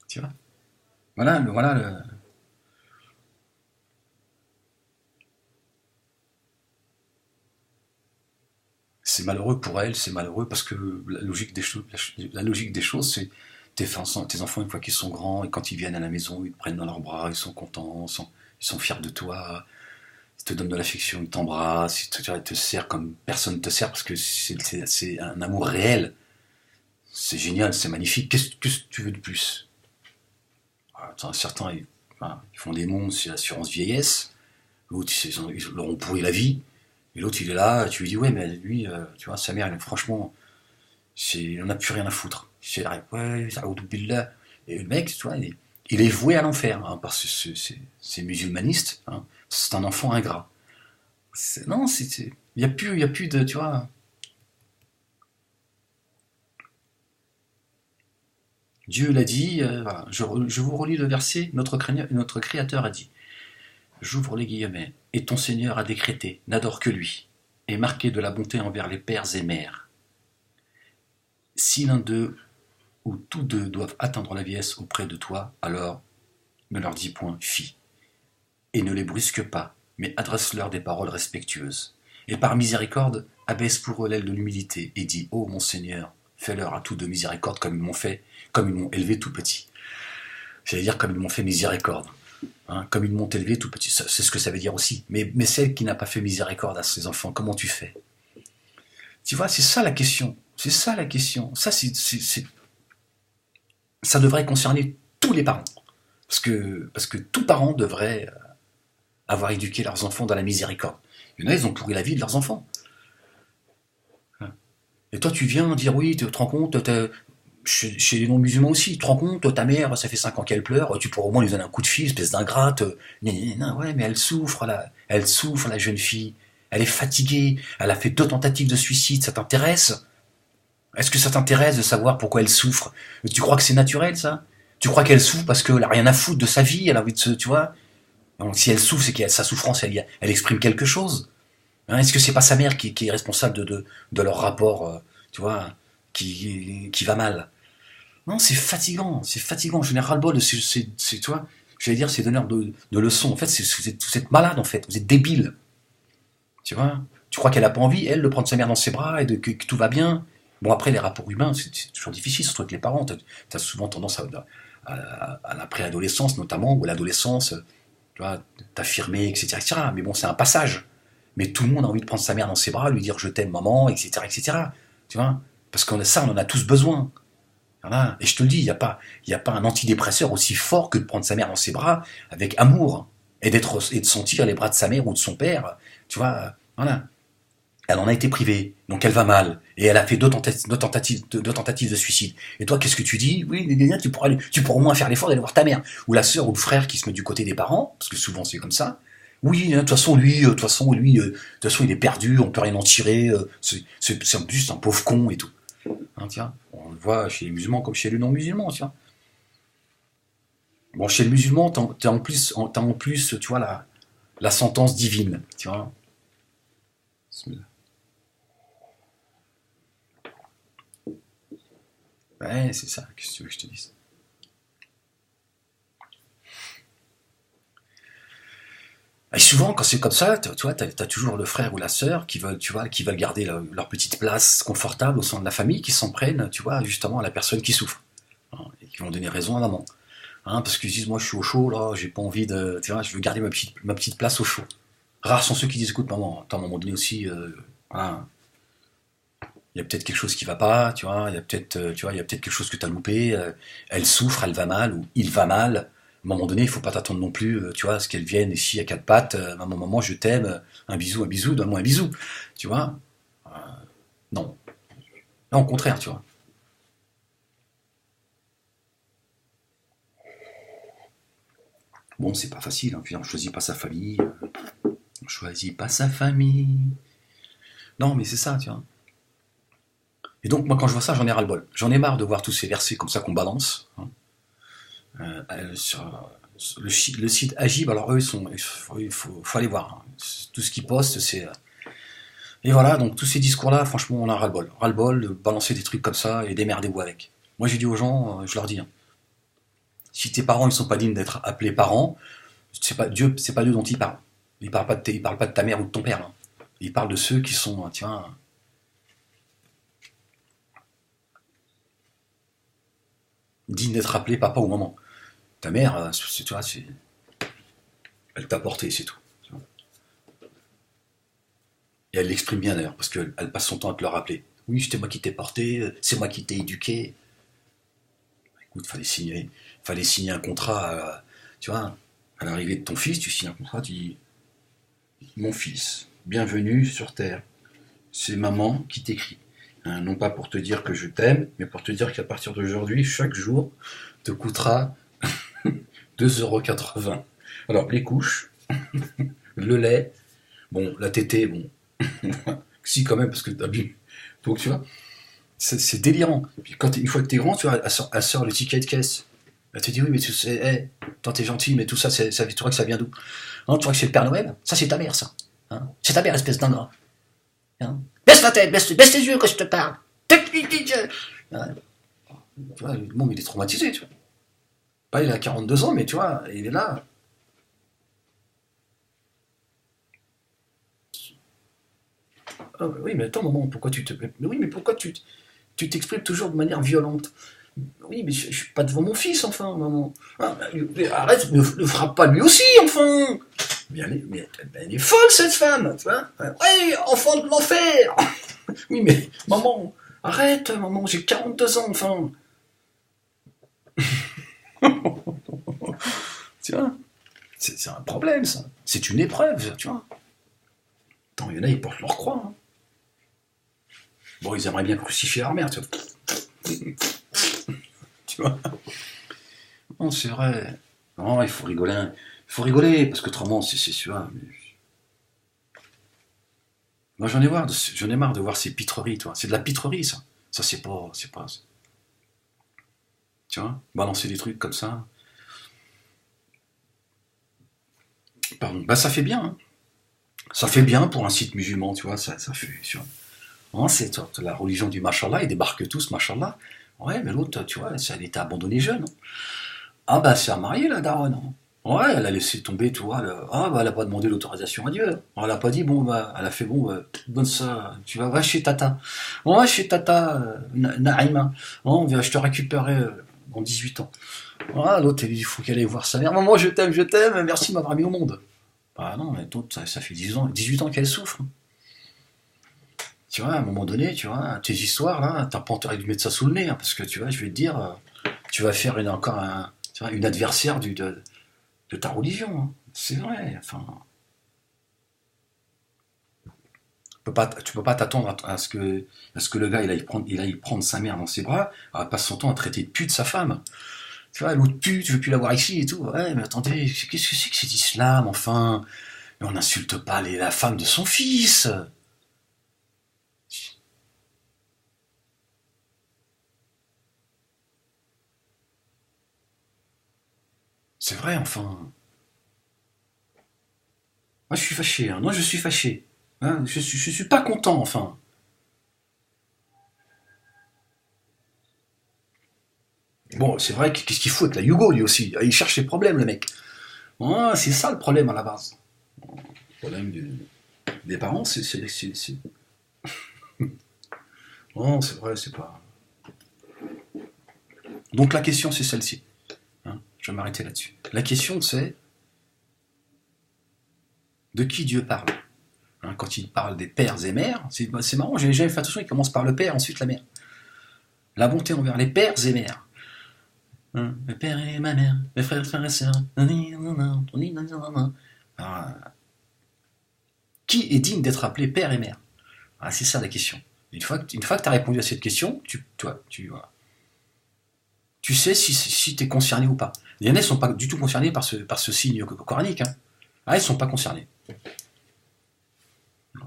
Tu vois? Voilà. C'est malheureux pour elle, c'est malheureux parce que la logique des choses, c'est tes enfants, une fois qu'ils sont grands, et quand ils viennent à la maison, ils te prennent dans leurs bras, ils sont contents, ils sont fiers de toi, ils te donnent de l'affection, ils t'embrassent, ils te serrent comme personne ne te sert parce que c'est un amour réel. C'est génial, c'est magnifique. Qu'est-ce que tu veux de plus? Certains, ils font des mondes, c'est l'assurance vieillesse. L'autre, ils leur ont pourri la vie. Et l'autre, il est là, tu lui dis, ouais, mais lui, tu vois, sa mère, franchement, il en a plus rien à foutre. C'est ouais, billah. Et le mec, tu vois, il est voué à l'enfer, hein, parce que c'est musulmaniste, hein, c'est un enfant ingrat. Non, il y a plus de, tu vois. Dieu l'a dit, voilà, je vous relis le verset, notre Créateur a dit, j'ouvre les guillemets, et ton Seigneur a décrété, n'adore que lui, et marqué de la bonté envers les pères et mères. Si l'un d'eux ou tous deux doivent atteindre la vieillesse auprès de toi, alors ne leur dis point fi, et ne les brusque pas, mais adresse-leur des paroles respectueuses. Et par miséricorde, abaisse pour eux l'aile de l'humilité, et dis, ô mon Seigneur, fais-leur à tous de miséricorde comme ils m'ont fait, comme ils m'ont élevé tout petit. J'allais dire comme ils m'ont fait miséricorde. Hein, comme ils m'ont élevé tout petit, c'est ce que ça veut dire aussi. Mais celle qui n'a pas fait miséricorde à ses enfants, comment tu fais? Tu vois, c'est ça la question. C'est ça la question. Ça devrait concerner tous les parents. Parce que tout parent devrait avoir éduqué leurs enfants dans la miséricorde. Il y en a, ils ont pourri la vie de leurs enfants. Et toi, tu viens dire, oui, tu te rends compte, chez les non-musulmans aussi, tu te rends compte, ta mère, ça fait 5 ans qu'elle pleure, tu pourrais au moins lui donner un coup de fil, espèce d'ingrate. Non, ouais, mais elle souffre, la jeune fille. Elle est fatiguée, elle a fait 2 tentatives de suicide, ça t'intéresse? Est-ce que ça t'intéresse de savoir pourquoi elle souffre? Tu crois que c'est naturel, ça? Tu crois qu'elle souffre parce qu'elle a rien à foutre de sa vie, elle a envie de se, tu vois? Donc si elle souffre, c'est que sa souffrance, elle exprime quelque chose. Hein, est-ce que c'est pas sa mère qui est responsable de leur rapport, tu vois, qui va mal? Non, c'est fatigant, c'est fatigant. Je n'ai ras-le-bol de tu vois, j'allais dire, ces donneurs de leçons. En fait, vous êtes malade, en fait, vous êtes débile. Tu vois? Tu crois qu'elle a pas envie, elle, de prendre sa mère dans ses bras et que tout va bien? Bon, après, les rapports humains, c'est toujours difficile, surtout avec les parents. T'as souvent tendance à la préadolescence, notamment, ou à l'adolescence, tu vois, t'affirmer, etc., etc. Mais bon, c'est un passage. Mais tout le monde a envie de prendre sa mère dans ses bras, lui dire je t'aime, maman, etc., etc. Tu vois? Parce que ça, on en a tous besoin. Voilà. Et je te le dis, il y a pas un antidépresseur aussi fort que de prendre sa mère dans ses bras avec amour. et de sentir les bras de sa mère ou de son père, tu vois, voilà. Elle en a été privée, donc elle va mal, et elle a fait deux tentatives de suicide. Et toi, qu'est-ce que tu dis? Oui, tu pourras au moins faire l'effort d'aller voir ta mère, ou la sœur ou le frère qui se met du côté des parents, parce que souvent c'est comme ça. Oui, hein, de toute façon, il est perdu, on peut rien en tirer, c'est juste un pauvre con et tout. Hein, tiens, on le voit chez les musulmans comme chez les non-musulmans, tiens. Bon, chez les musulmans, t'as en plus, tu vois, la sentence divine, tu vois. Ouais, c'est ça, qu'est-ce que tu veux que je te dise? Et souvent, quand c'est comme ça, tu vois, t'as toujours le frère ou la sœur qui veulent, tu vois, qui veulent garder leur petite place confortable au sein de la famille, qui s'en prennent, tu vois, justement à la personne qui souffre. Hein, et qui vont donner raison à maman. Hein, parce qu'ils disent, moi je suis au chaud, là, j'ai pas envie de, tu vois, je veux garder ma petite place au chaud. Rares sont ceux qui disent, écoute, maman, attends, à un moment donné aussi, voilà, il y a peut-être quelque chose qui va pas, tu vois, il y a peut-être, tu vois, il y a peut-être quelque chose que tu as loupé, elle souffre, elle va mal, ou il va mal. À un moment donné, il faut pas t'attendre non plus, tu vois, à ce qu'elle vienne ici à quatre pattes, maman, maman, je t'aime, un bisou, donne-moi un bisou, tu vois. Euh, non. Non, au contraire, tu vois. Bon, c'est pas facile, hein, puis on choisit pas sa famille, on choisit pas sa famille. Non, mais c'est ça, tu vois. Et donc, moi, quand je vois ça, j'en ai ras-le-bol. J'en ai marre de voir tous ces versets comme ça qu'on balance, hein. Sur le site Agib, alors eux, faut aller voir, hein. Tout ce qu'ils postent, c'est. Et voilà, donc tous ces discours-là, franchement, on a ras-le-bol. Ras-le-bol de balancer des trucs comme ça et démerdez-vous avec. Moi, j'ai dit aux gens, je leur dis, hein, si tes parents ils sont pas dignes d'être appelés parents, c'est pas Dieu dont il parle. Il parle pas de ta mère ou de ton père, hein. Il parle de ceux qui sont, tiens, dignes d'être appelés papa ou maman. Ta mère, tu vois, elle t'a porté, c'est tout. Et elle l'exprime bien d'ailleurs, parce qu'elle passe son temps à te le rappeler. Oui, c'était moi qui t'ai porté, c'est moi qui t'ai éduqué. Écoute, fallait signer un contrat, tu vois, à l'arrivée de ton fils, tu signes un contrat, tu dis, mon fils, bienvenue sur Terre. C'est maman qui t'écrit. Hein, non pas pour te dire que je t'aime, mais pour te dire qu'à partir d'aujourd'hui, chaque jour te coûtera 2,80 €. Alors, les couches, le lait, bon, la tétée, bon, si quand même, parce que t'as bu. Donc, tu vois, c'est délirant. Puis une fois que t'es grand, tu vois, elle sort le ticket de caisse. Elle te dit, oui, mais tu sais, hey, toi t'es gentil, mais tout ça, tu vois que ça vient d'où? Hein, tu vois que c'est le Père Noël? Ça, c'est ta mère, ça. Hein, c'est ta mère, espèce d'ingrat. Hein, baisse la tête, baisse les yeux quand je te parle. Ouais, tu vois, le monde, il est traumatisé, tu vois. Pas, il a 42 ans, mais tu vois, il est là. Ah, oui, mais attends, maman, pourquoi tu te. Mais oui, mais pourquoi tu t'exprimes toujours de manière violente? Oui, mais je suis pas devant mon fils, enfin, maman. Ah, mais arrête, ne frappe pas lui aussi, enfin. Elle est folle, cette femme, tu vois. Ouais, enfant de l'enfer. Oui, mais maman, arrête, maman, j'ai 42 ans, enfin. Tu vois, c'est un problème, ça. C'est une épreuve, tu vois. Attends, il y en a, ils portent leur croix, hein. Bon, ils aimeraient bien crucifier leur mère, tu vois. Tu vois. Non, c'est vrai. Non, il faut rigoler. Il faut rigoler, parce que autrement, c'est sûr. Moi, j'en ai marre de voir ces pitreries, toi. C'est de la pitrerie, ça. Ça, c'est pas, tu vois, balancer des trucs comme ça. Pardon. Bah, ça fait bien, hein. Ça fait bien pour un site musulman, tu vois. Ça fait, tu vois. Non, c'est la religion du machallah, ils débarquent tous, machallah. Ouais, mais l'autre, tu vois, elle était abandonnée jeune. Ah, bah, c'est à marier, la daronne, hein. Ouais, elle a laissé tomber, tu vois. Ah, bah, elle a pas demandé l'autorisation à Dieu. Elle a pas dit, bon, bah, elle a fait, bon, bah, donne ça, tu vas, va chez Tata. Ouais, chez Tata, Naïma. Oh, je te récupérerai dans 8 ans. Ah, l'autre, il faut qu'elle aille voir sa mère. Maman, je t'aime, merci de m'avoir mis au monde. Bah non, mais l'autre, ça fait 18 ans qu'elle souffre. Tu vois, à un moment donné, tu vois, tes histoires, là, t'as pas intérêt de lui mettre ça sous le nez, hein, parce que, tu vois, je vais te dire, tu vas faire encore tu vois, une adversaire de ta religion, hein. C'est vrai, enfin... Tu peux pas t'attendre à ce que le gars il aille prendre sa mère dans ses bras, à passe son temps à traiter de pute sa femme. Tu vois, l'autre pute, je veux plus la voir ici et tout. Ouais, mais attendez, qu'est-ce que c'est que cet islam, enfin? Mais on n'insulte pas la femme de son fils. C'est vrai, enfin. Moi, je suis fâché, hein. Moi, je suis fâché. Hein, je suis pas content, enfin. Bon, c'est vrai, qu'est-ce qu'il fout avec la Yugo, lui aussi? Il cherche les problèmes, le mec. Ouais, c'est ça le problème à la base. Le problème des parents, non, c'est vrai, c'est pas. Donc la question, c'est celle-ci. Hein, je vais m'arrêter là-dessus. La question, c'est de qui Dieu parle. Hein, quand il parle des pères et mères, c'est marrant, j'ai jamais fait attention, il commence par le père, ensuite la mère. La bonté envers les pères et mères. Hein, mes pères et ma mère, mes frères et sœurs. Alors, qui est digne d'être appelé père et mère? Ah, c'est ça la question. Une fois que tu as répondu à cette question, tu sais si tu es concerné ou pas. Les Lyonnais ne sont pas du tout concernés par ce signe coranique. Hein. Ah, ils ne sont pas concernés.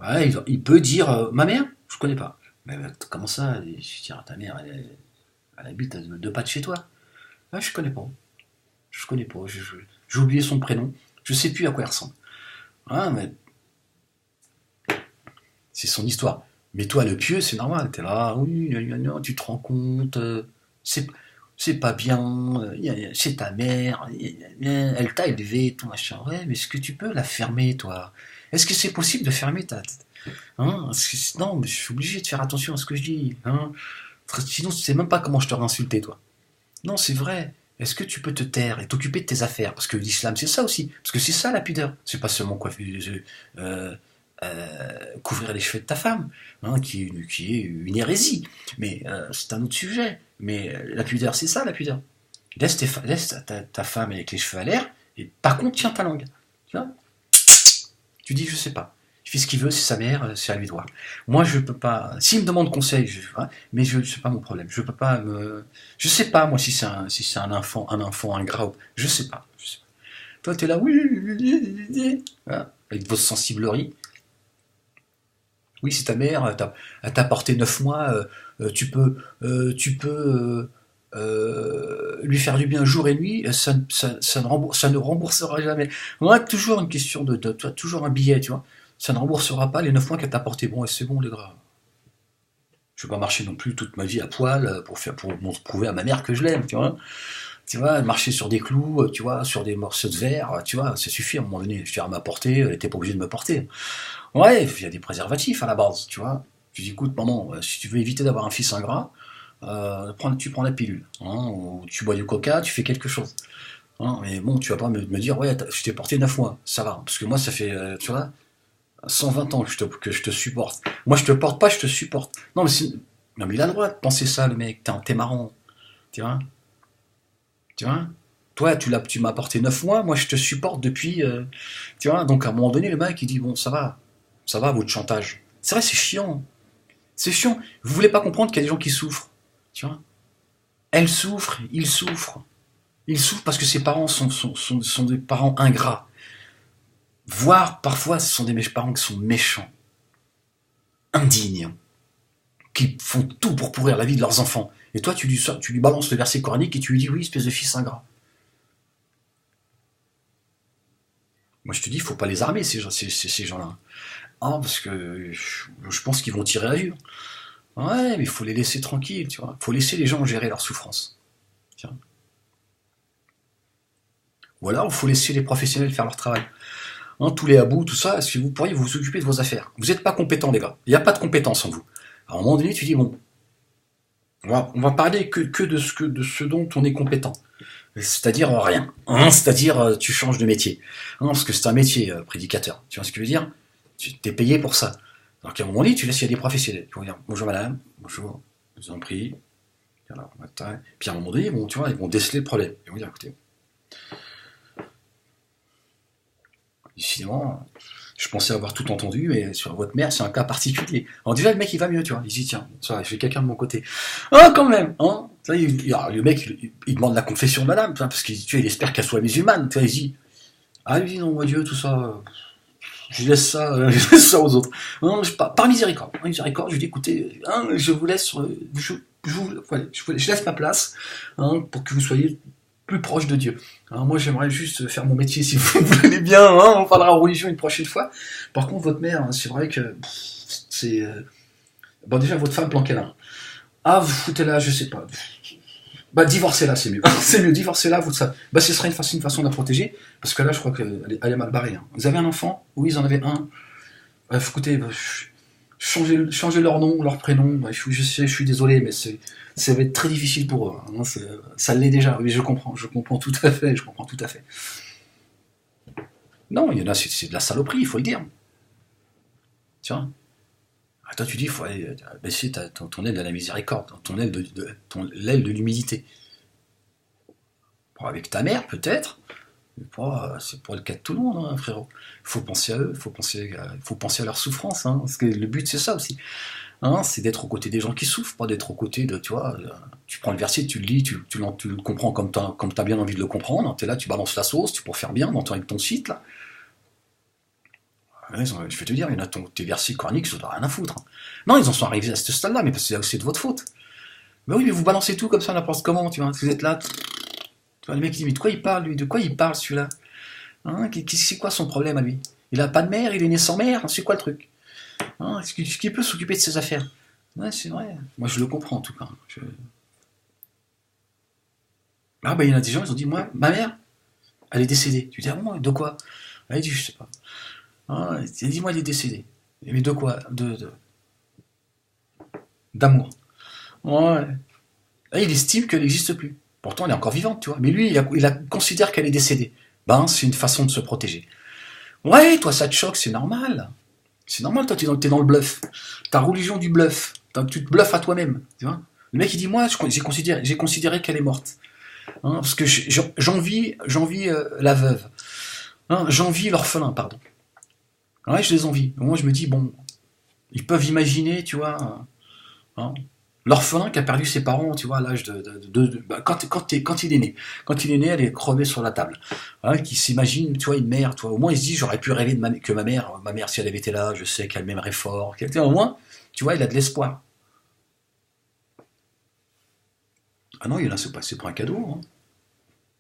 Ouais, il peut dire ma mère, je connais pas. Mais comment ça? Je dirais ta mère, elle habite à 2 pas de chez toi. Ah, je connais pas. Je connais pas. J'ai oublié son prénom. Je sais plus à quoi elle ressemble. Ah, mais c'est son histoire. Mais toi, le pieux, c'est normal. T'es là, oui, tu te rends compte, c'est, c'est pas bien, c'est ta mère, elle t'a élevé, tout machin. Ouais, mais est-ce que tu peux la fermer, toi? Est-ce que c'est possible de fermer ta... Hein? Non, mais je suis obligé de faire attention à ce que je dis. Hein? Sinon, tu sais même pas comment je t'aurais insulté, toi. Non, c'est vrai. Est-ce que tu peux te taire et t'occuper de tes affaires? Parce que l'islam, c'est ça aussi. Parce que c'est ça la pudeur. C'est pas seulement couvrir les cheveux de ta femme, hein, qui est une hérésie. Mais c'est un autre sujet. Mais la pudeur, c'est ça la pudeur. Laisse ta femme avec les cheveux à l'air, et par contre, tiens ta langue. Tu vois, tu dis, je sais pas. Il fait ce qu'il veut, c'est sa mère, c'est à lui de voir. Moi, je peux pas. S'il me demande conseil, hein, mais c'est pas mon problème. Je peux pas me. Je sais pas moi si c'est un enfant ingrat. Je sais pas. Je sais pas. Toi, t'es là, oui, voilà, avec votre sensiblerie. Oui, c'est ta mère, elle t'a porté 9 mois, tu peux lui faire du bien jour et nuit, ça ne remboursera jamais. Moi, toujours une question toujours un billet, tu vois. Ça ne remboursera pas les 9 mois qu'elle t'a porté. Bon, et c'est bon, les gars. Je vais pas marcher non plus toute ma vie à poil pour prouver à ma mère que je l'aime, tu vois. Tu vois, marcher sur des clous, tu vois, sur des morceaux de verre, tu vois, ça suffit à un moment donné. Je à m'a porté, elle était pas obligée de me porter. Ouais, il y a des préservatifs à la base, tu vois. Tu dis, écoute, maman, si tu veux éviter d'avoir un fils ingrat, tu prends la pilule. Hein, ou tu bois du coca, tu fais quelque chose. Hein, mais bon, tu vas pas me dire, ouais, je t'ai porté 9 mois, ça va. Parce que moi, ça fait, tu vois, 120 ans que je te supporte. Moi, je te porte pas, je te supporte. Non, mais il a le droit de penser ça, le mec. T'es marrant. Tu vois, tu vois. Toi, tu m'as porté 9 mois, moi, je te supporte depuis. Tu vois, donc à un moment donné, le mec, il dit, bon, ça va, votre chantage. C'est vrai, c'est chiant. C'est chiant. Vous voulez pas comprendre qu'il y a des gens qui souffrent. Tu vois. Elle souffre, il souffre. Il souffre parce que ses parents sont des parents ingrats. Voire, parfois, ce sont des parents qui sont méchants, indignes, qui font tout pour pourrir la vie de leurs enfants. Et toi, tu lui balances le verset coranique et tu lui dis, oui, espèce de fils ingrat. Moi, je te dis, il faut pas les armer, ces gens-là. Ah, parce que je pense qu'ils vont tirer à vue. Ouais, mais il faut les laisser tranquilles, tu vois. Il faut laisser les gens gérer leur souffrance. Tiens. Ou alors, il faut laisser les professionnels faire leur travail. Hein, tous les habous, tout ça, est-ce que vous pourriez vous occuper de vos affaires? Vous n'êtes pas compétents, les gars. Il n'y a pas de compétence en vous. À un moment donné, tu dis, bon, on va parler que de ce dont on est compétent. C'est-à-dire rien. Hein, c'est-à-dire, tu changes de métier. Hein, parce que c'est un métier, prédicateur. Tu vois ce que je veux dire? Tu t'es payé pour ça. Donc à un moment donné, tu laisses, il y a des professionnels. Tu vas dire, bonjour madame, bonjour, je vous en prie. Alors, puis à un moment donné, tu vois, ils vont déceler le problème. Ils vont dire, écoutez, décidément, je pensais avoir tout entendu, mais sur votre mère, c'est un cas particulier. Alors déjà, le mec, il va mieux, tu vois. Il se dit, tiens, ça va, j'ai quelqu'un de mon côté. Ah, quand même, hein. Ça, le mec, il demande la confession de madame, parce qu'il tu vois, il espère qu'elle soit musulmane. Tu vois, il se dit, ah oui, non, mon Dieu, tout ça, je laisse ça, je laisse ça aux autres. Non, par miséricorde, je lui dis, écoutez, hein, je vous laisse, je laisse ma place, hein, pour que vous soyez plus proche de Dieu. Alors moi, j'aimerais juste faire mon métier, si vous voulez bien, hein, on parlera religion une prochaine fois. Par contre, votre mère, c'est vrai que c'est... Bon, déjà, votre femme, planquez-la. Ah, vous foutez-la, je sais pas. Bah, divorcez-la, c'est mieux. C'est mieux, divorcez-la, vous ça. Bah, ce serait une façon de la protéger, parce que là, je crois qu'elle est mal barrée. Hein. Vous avez un enfant? Oui, ils en avaient un. Bah, écoutez, changez leur nom, leur prénom. Bah, je sais, je suis désolé, mais ça va être très difficile pour eux. Hein. Ça l'est déjà. Oui, je comprends tout à fait, je comprends tout à fait. Non, il y en a, c'est de la saloperie, il faut le dire. Tiens. Ah, toi, tu dis, il faut aller baisser ton aile de la miséricorde, ton aile l'aile de l'humilité. Bon, avec ta mère, peut-être, mais c'est pas le cas de tout le monde, hein, frérot. Il faut penser à eux, il faut penser à leur souffrance, hein, parce que le but, c'est ça aussi. Hein, c'est d'être aux côtés des gens qui souffrent, pas d'être aux côtés de, tu vois, tu prends le verset, tu le lis, tu le comprends comme t'as bien envie de le comprendre, t'es là, tu balances la sauce, tu pourras faire bien dans avec ton site, là. Ouais, je vais te dire, il y en a tes versets coraniques, ça doit rien à foutre. Hein. Non, ils en sont arrivés à ce stade-là, mais parce que c'est de votre faute. Mais oui, mais vous balancez tout comme ça, n'importe comment, tu vois, vous êtes là, tu vois, le mec il dit, mais de quoi il parle, lui, de quoi il parle, celui-là, hein, c'est quoi son problème à lui? Il a pas de mère, il est né sans mère, c'est quoi le truc, hein, est-ce qu'il peut s'occuper de ses affaires? Ouais, c'est vrai, moi je le comprends en tout cas. Ah bah il y en a des gens, ils ont dit, moi, ma mère, elle est décédée. Tu dis, ah bon, de quoi? Elle dit, je sais pas. Ah, elle dit, moi, elle est décédée. Mais de quoi? D'amour. Ouais. Là, il estime qu'elle n'existe plus. Pourtant, elle est encore vivante, tu vois. Mais lui, considère qu'elle est décédée. Ben, c'est une façon de se protéger. Ouais, toi, ça te choque, c'est normal. C'est normal, toi, t'es dans le bluff. Ta religion du bluff. Tu te bluffes à toi-même, tu vois. Le mec, il dit, moi, j'ai considéré qu'elle est morte. Hein, parce que j'envie la veuve. Hein, j'envie l'orphelin, pardon. Ouais, je les envie. Moi, je me dis, bon, ils peuvent imaginer, tu vois, hein, l'orphelin qui a perdu ses parents, tu vois, à l'âge bah, quand il est né. Quand il est né, elle est crevée sur la table. Hein, qui s'imagine, tu vois, une mère, tu vois, au moins il se dit, j'aurais pu rêver que ma mère, si elle avait été là, je sais qu'elle m'aimerait fort. Au moins, tu vois, il a de l'espoir. Ah non, il y en a, c'est pas un cadeau. Hein.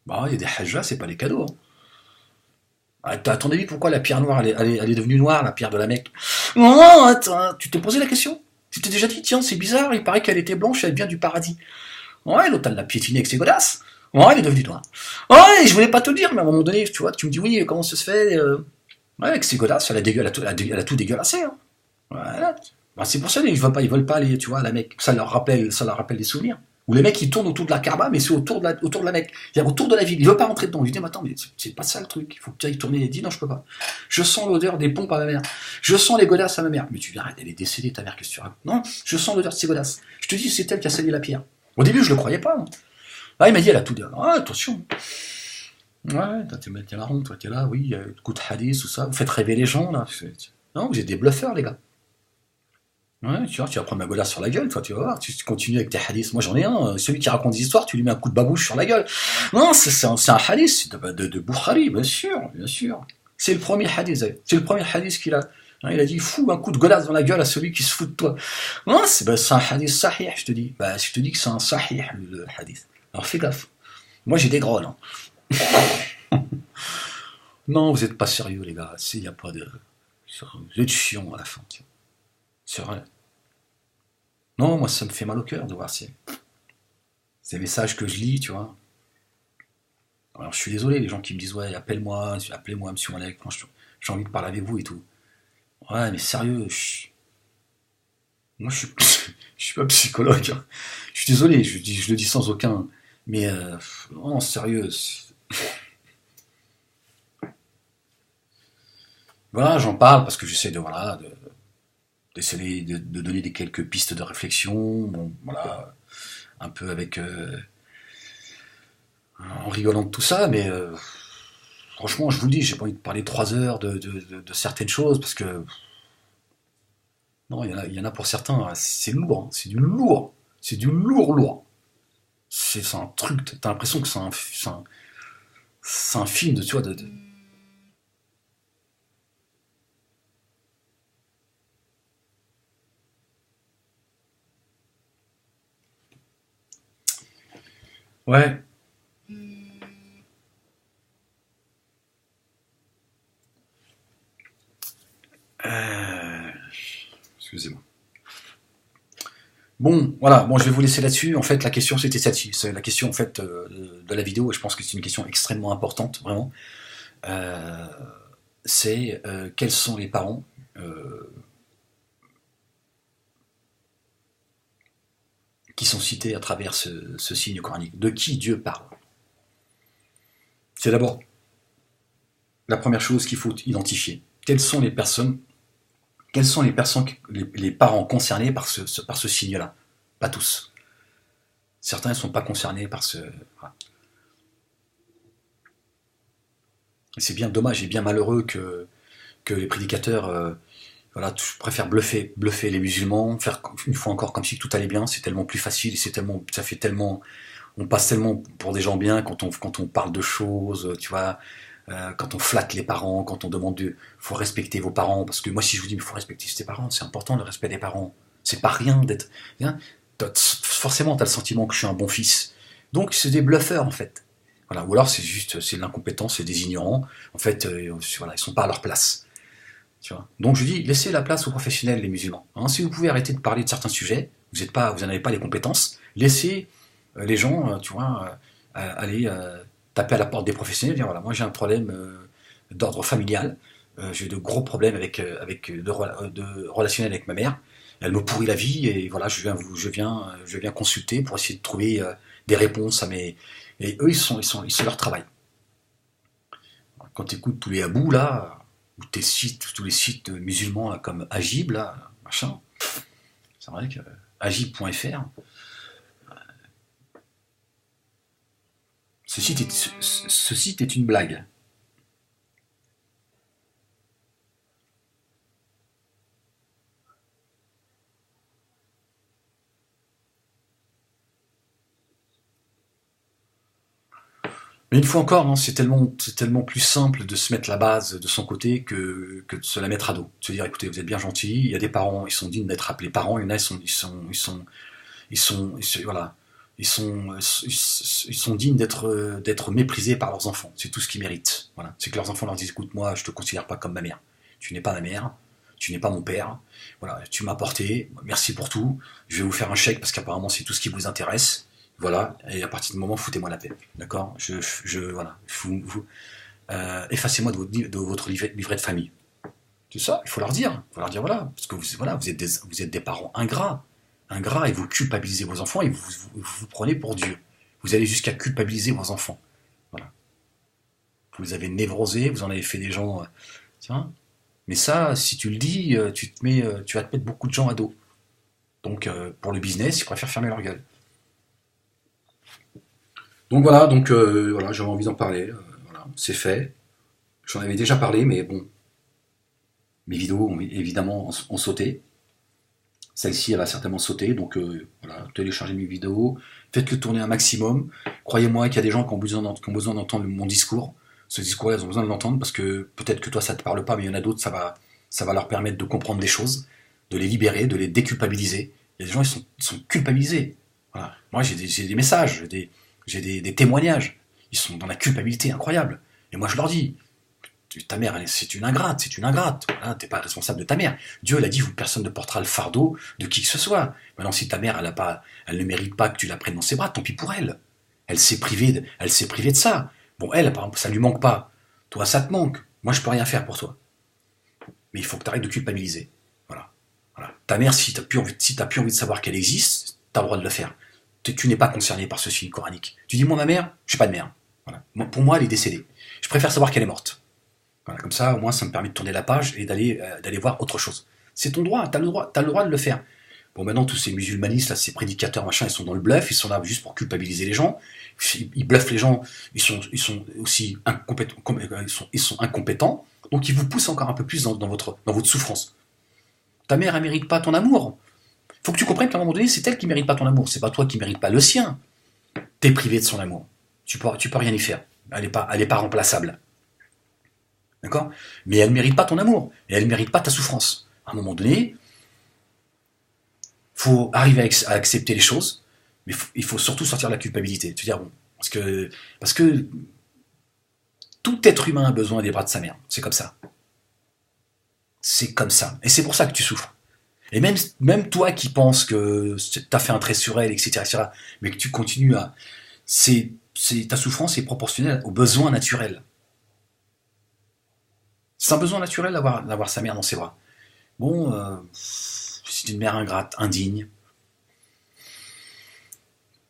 Bah, il y a des hajjas, c'est pas des cadeaux. Hein. Ah, à ton avis, pourquoi la pierre noire, elle est devenue noire, la pierre de la Mecque? Non, attends, tu t'es posé la question? Tu t'es déjà dit, tiens, c'est bizarre, il paraît qu'elle était blanche, elle vient du paradis. Ouais, l'autre, elle l'a piétinée avec ses godasses. Ouais, elle est devenue noire. Ouais, je voulais pas te le dire, mais à un moment donné, tu vois, tu me dis, oui, comment ça se fait Ouais, avec ses godasses, elle a tout dégueulassé. Hein. Voilà. Bah, c'est pour ça qu'ils veulent pas aller, tu vois, à la Mecque. Ça leur rappelle des souvenirs. Où les mecs, ils tournent autour de la Kaaba, mais c'est autour de la Mecque. C'est-à-dire autour de la ville. Ils veulent pas rentrer dedans. Ils disent, mais attends, mais c'est pas ça le truc. Il faut que tu ailles tourner. Il dit, non, je peux pas. Je sens l'odeur des pompes à ma mère. Je sens les godasses à ma mère. Mais tu dis, arrête, elle est décédée, ta mère, qu'est-ce que tu racontes? Non, je sens l'odeur de ses godasses. Je te dis, c'est elle qui a sali la pierre. Au début, je le croyais pas. Hein. Ah, il m'a dit, elle a tout dit. Ah, attention. Ouais, t'es marrant, toi, t'es là, oui, coup de hadith, tout ça. Vous faites rêver les gens, là. Non, vous êtes des bluffeurs, les gars. Ouais, tu vas prendre ma godasse sur la gueule, toi, tu vas voir. Tu continues avec tes hadiths. Moi, j'en ai un. Celui qui raconte des histoires, tu lui mets un coup de babouche sur la gueule. Non, c'est un hadith de Bukhari, bien sûr, bien sûr. C'est le premier hadith, c'est le premier hadith qu'il a. Hein, il a dit, fous un coup de godasse dans la gueule à celui qui se fout de toi. Non, c'est un hadith sahih, je te dis. Bah, je te dis que c'est un sahih, le hadith. Alors, fais gaffe. Moi, j'ai des grolles. Hein. Non, vous êtes pas sérieux, les gars. Il n'y a pas de... Vous êtes chiants à la fin. Tiens. C'est vrai. Non, moi, ça me fait mal au cœur de voir ces messages que je lis, tu vois. Alors, je suis désolé, les gens qui me disent, ouais, appelez-moi, monsieur Malek, moi, j'ai envie de parler avec vous et tout. Ouais, mais sérieux, moi, je suis pas psychologue. Hein. Je suis désolé, je le dis sans aucun... Mais, non, sérieux... Voilà, j'en parle parce que j'essaie d'essayer de donner quelques pistes de réflexion, bon, voilà, un peu en rigolant de tout ça, mais franchement, je vous le dis, j'ai pas envie de parler 3 heures de certaines choses, parce que, non, il y en a pour certains, c'est lourd, hein, c'est du lourd. C'est du lourd, lourd. C'est un truc, t'as l'impression que c'est un film de, tu vois, Ouais. Euh, Excusez-moi. Bon, voilà, bon, je vais vous laisser là-dessus. En fait, la question, c'était celle-ci. C'est la question, en fait, de la vidéo, et je pense que c'est une question extrêmement importante, vraiment. Euh, c'est quels sont les parents qui sont cités à travers ce signe coranique? De qui Dieu parle? C'est d'abord la première chose qu'il faut identifier. Quelles sont les personnes, les parents concernés par ce signe-là? Pas tous. Certains ne sont pas concernés par ce. Voilà. Et c'est bien dommage et bien malheureux que les prédicateurs voilà, préfèrent bluffer les musulmans, faire une fois encore comme si tout allait bien. C'est tellement plus facile et ça fait tellement, on passe tellement pour des gens bien quand on parle de choses, tu vois, quand on flatte les parents, quand on demande faut respecter vos parents, parce que moi si je vous dis il faut respecter ses parents, c'est important le respect des parents. C'est pas rien d'être, hein, forcément t'as le sentiment que je suis un bon fils. Donc c'est des bluffeurs en fait. Voilà. Ou alors c'est de l'incompétence, c'est des ignorants. En fait, voilà, ils sont pas à leur place. Tu vois. Donc je dis, laissez la place aux professionnels, les musulmans. Hein, si vous pouvez arrêter de parler de certains sujets, vous n'en avez pas les compétences, laissez les gens, tu vois, aller taper à la porte des professionnels, dire voilà, moi j'ai un problème d'ordre familial, j'ai de gros problèmes de relationnel avec ma mère, elle me pourrit la vie et voilà, je viens consulter pour essayer de trouver des réponses à mes. Et eux, ils sont leur travail. Quand tu écoutes tous les abous là, ou tous les sites musulmans là, comme Agib là, machin, c'est vrai que agib.fr, ce site est une blague. Mais une fois encore, hein, c'est tellement plus simple de se mettre la base de son côté que de se la mettre à dos. De se dire, écoutez, vous êtes bien gentil, il y a des parents, ils sont dignes d'être appelés parents, il y en a, voilà, ils sont dignes d'être méprisés par leurs enfants. C'est tout ce qu'ils méritent. Voilà. C'est que leurs enfants leur disent, écoute, moi, je te considère pas comme ma mère. Tu n'es pas ma mère, tu n'es pas mon père. Voilà, tu m'as porté, merci pour tout. Je vais vous faire un chèque parce qu'apparemment c'est tout ce qui vous intéresse. Voilà, et à partir du moment, foutez-moi la paix. D'accord. Voilà. Effacez-moi de votre livret de famille. C'est ça, il faut leur dire. Il faut leur dire, voilà, parce que voilà, vous êtes des parents ingrats, et vous culpabilisez vos enfants et vous prenez pour Dieu. Vous allez jusqu'à culpabiliser vos enfants. Voilà. Vous les avez névrosés, vous en avez fait des gens. Tiens. Mais ça, si tu le dis, tu vas te mettre beaucoup de gens à dos. Donc, pour le business, ils préfèrent fermer leur gueule. Donc voilà, voilà, j'avais envie d'en parler. Voilà, c'est fait. J'en avais déjà parlé, mais bon, mes vidéos ont évidemment ont sauté. Celle-ci, elle va certainement sauter, donc voilà, téléchargez mes vidéos, faites-le tourner un maximum. Croyez-moi qu'il y a des gens qui ont besoin d'entendre mon discours. Ce discours-là, ils ont besoin de l'entendre parce que peut-être que toi, ça ne te parle pas, mais il y en a d'autres, ça va leur permettre de comprendre des choses, de les libérer, de les déculpabiliser. Il y a des gens, ils sont culpabilisés. Voilà. Moi, j'ai des messages, des témoignages. Ils sont dans la culpabilité incroyable. Et moi, je leur dis, ta mère, c'est une ingrate, c'est une ingrate. Voilà, t'es pas responsable de ta mère. Dieu l'a dit, personne ne portera le fardeau de qui que ce soit. Maintenant, si ta mère, elle ne mérite pas que tu la prennes dans ses bras, tant pis pour elle. Elle s'est privée de ça. Bon, elle, par exemple, ça lui manque pas. Toi, ça te manque. Moi, je peux rien faire pour toi. Mais il faut que tu arrêtes de culpabiliser. Voilà. Voilà. Ta mère, si t'as plus envie de savoir qu'elle existe, t'as le droit de le faire. Tu n'es pas concerné par ce signe coranique. Tu dis, moi, ma mère, j'ai pas de mère. Voilà. Pour moi, elle est décédée. Je préfère savoir qu'elle est morte. Voilà, comme ça me permet de tourner la page et d'aller voir autre chose. C'est ton droit, t'as le droit de le faire. Bon, maintenant, tous ces musulmanistes, là, ces prédicateurs, machin, ils sont dans le bluff, ils sont là juste pour culpabiliser les gens. Ils bluffent les gens, ils sont aussi incompétents, ils sont incompétents, donc ils vous poussent encore un peu plus dans votre souffrance. Ta mère, elle mérite pas ton amour. Faut que tu comprennes qu'à un moment donné, c'est elle qui mérite pas ton amour, c'est pas toi qui mérite pas le sien. T'es privé de son amour. Tu peux rien y faire. Elle est pas remplaçable. D'accord? Mais elle mérite pas ton amour, et elle mérite pas ta souffrance. À un moment donné, faut arriver à accepter les choses, mais il faut surtout sortir de la culpabilité. Tu dire bon, parce que tout être humain a besoin des bras de sa mère. C'est comme ça. C'est comme ça. Et c'est pour ça que tu souffres. Et même toi qui penses que t'as fait un trait sur elle, etc., mais que tu continues à... ta souffrance est proportionnelle aux besoins naturels. C'est un besoin naturel d'avoir sa mère dans ses bras. Bon, c'est une mère ingrate, indigne.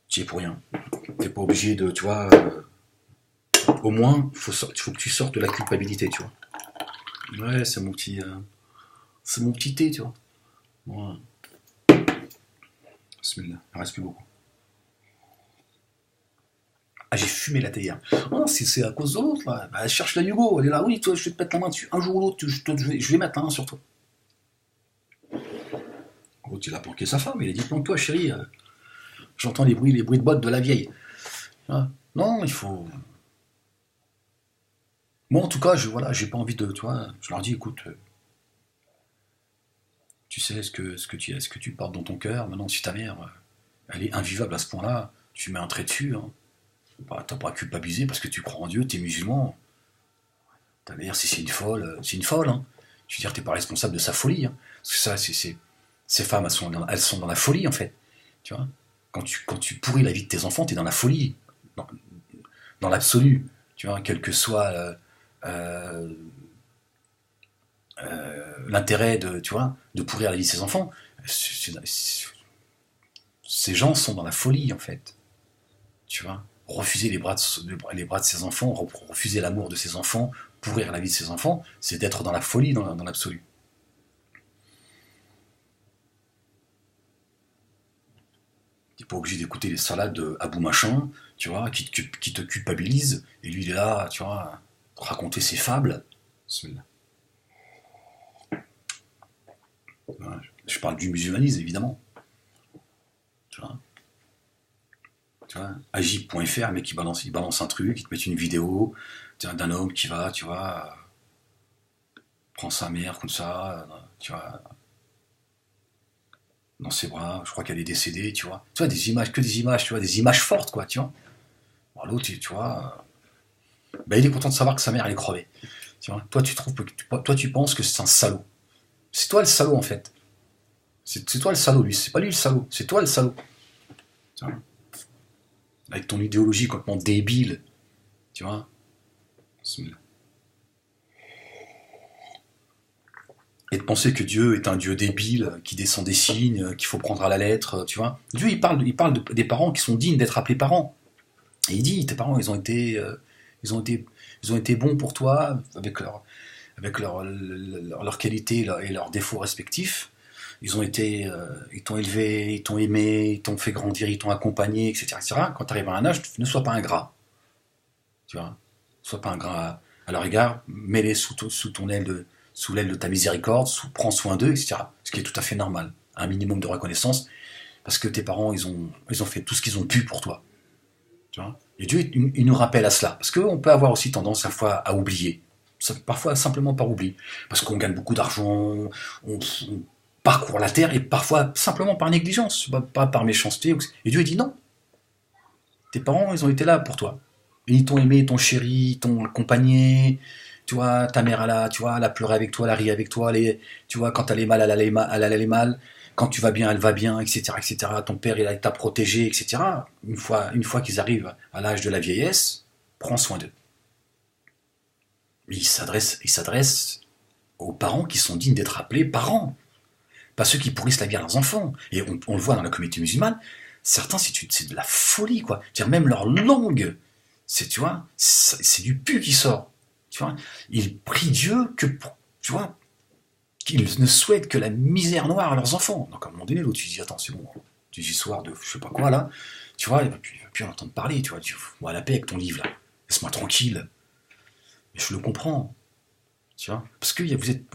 Tu y es pour rien. T'es pas obligé de, tu vois... au moins, il faut que tu sortes de la culpabilité, tu vois. Ouais, c'est mon petit thé, tu vois. Bon. Bismillah, il en reste plus beaucoup. Ah, j'ai fumé la théière. Oh, c'est à cause de l'autre, là. Bah, cherche la Hugo, elle est là. Oui, toi, je vais te mettre la main dessus. Un jour ou l'autre, je vais mettre la main sur toi. L'autre, il a planqué sa femme. Il a dit, planque-toi, chérie. J'entends les bruits de bottes de la vieille. Ah, non, il faut... Moi, en tout cas, j'ai pas envie de... Tu vois, je leur dis, écoute... tu sais ce que tu portes dans ton cœur. Maintenant, si ta mère, elle est invivable à ce point-là, tu mets un trait dessus. Hein. Bah, t'as pas à culpabiliser parce que tu crois en Dieu, t'es musulman. Ta mère, si c'est une folle, c'est une folle. Hein. Je veux dire, t'es pas responsable de sa folie. Hein. Parce que ça, ces femmes, elles sont dans la folie, en fait. Tu vois, quand tu pourris la vie de tes enfants, t'es dans la folie. Dans l'absolu. Tu vois, quel que soit l'intérêt de pourrir la vie de ses enfants. Ces gens sont dans la folie, en fait. Tu vois, refuser les bras de ses enfants, refuser l'amour de ses enfants, pourrir la vie de ses enfants, c'est d'être dans la folie, dans l'absolu. T'es pas obligé d'écouter les salades de Abou Machin, tu vois, qui te culpabilisent, et lui il est là, tu vois, raconter ses fables. Je parle du musulmanisme, évidemment. Tu vois, agib.fr, mais il balance un truc, il te met une vidéo d'un homme qui va, tu vois, prend sa mère comme ça, tu vois, dans ses bras, je crois qu'elle est décédée, tu vois. Tu vois, des images, tu vois, des images fortes, quoi, tu vois. Bon, l'autre, tu vois, ben, il est content de savoir que sa mère, elle est crevée. Tu vois. Toi, tu penses que c'est un salaud. C'est toi le salaud, en fait. C'est toi le salaud, lui. C'est pas lui le salaud, c'est toi le salaud. Tu vois. Avec ton idéologie complètement débile, tu vois. Et de penser que Dieu est un Dieu débile, qui descend des signes, qu'il faut prendre à la lettre, tu vois. Dieu, il parle des parents qui sont dignes d'être appelés parents. Et il dit, tes parents, ils ont été bons pour toi, avec leurs qualités et leurs défauts respectifs. Ils t'ont élevé, ils t'ont aimé, ils t'ont fait grandir, ils t'ont accompagné, etc., etc. Quand tu arrives à un âge, ne sois pas ingrat. Tu vois, ne sois pas ingrat à leur égard, mets-les sous l'aile de ta miséricorde, prends soin d'eux, etc. Ce qui est tout à fait normal. Un minimum de reconnaissance, parce que tes parents, ils ont fait tout ce qu'ils ont pu pour toi. Tu vois. Et Dieu, il nous rappelle à cela. Parce qu'on peut avoir aussi tendance, à oublier. Parfois, simplement par oubli. Parce qu'on gagne beaucoup d'argent, on parcourt la terre, et parfois, simplement par négligence, pas par méchanceté. Et Dieu, il dit non. Tes parents, ils ont été là pour toi. Et ils t'ont aimé, ils t'ont chéri, ils t'ont accompagné. Tu vois, ta mère, elle a pleuré avec toi, elle a ri avec toi. Tu vois, quand elle allait mal, elle allait mal. Quand tu vas bien, elle va bien, etc., etc. Ton père, il t'a protégé, etc. Une fois qu'ils arrivent à l'âge de la vieillesse, prends soin d'eux. Mais il s'adresse aux parents qui sont dignes d'être appelés parents. Pas ceux qui pourrissent la vie à leurs enfants. Et on le voit dans la communauté musulmane, certains, c'est de la folie, quoi. C'est-à-dire, même leur langue, tu vois, c'est du pu qui sort. Tu vois, ils prient Dieu que pour, tu vois, qu'ils ne souhaitent que la misère noire à leurs enfants. Donc à un moment donné, l'autre, tu dis, attends, c'est bon, tu dis soir de je sais pas quoi, là, tu vois, il va plus en entendre parler, tu vois, moi, à la paix avec ton livre, là, laisse-moi tranquille. Mais je le comprends, tu vois, parce que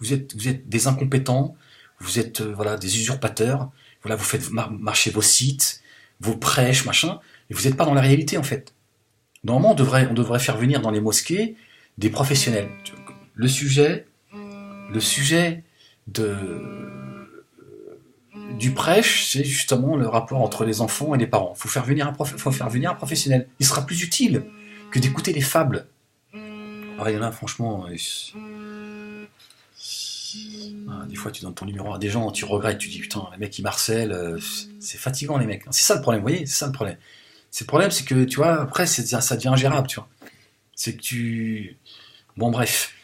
vous êtes des incompétents, vous êtes, voilà, des usurpateurs, voilà, vous faites marcher vos sites, vos prêches, machin, et vous n'êtes pas dans la réalité, en fait. Normalement, on devrait faire venir dans les mosquées des professionnels. Le sujet du prêche, c'est justement le rapport entre les enfants et les parents. Il faut faire venir un professionnel. Il sera plus utile que d'écouter des fables. Ah, il y en a, franchement, des fois tu donnes ton numéro à des gens, tu regrettes, tu dis putain, les mecs ils marcellent, c'est fatigant les mecs. C'est ça le problème, vous voyez, c'est ça le problème. Le problème, c'est que, tu vois, après, ça devient ingérable, tu vois. C'est que tu... Bon, bref.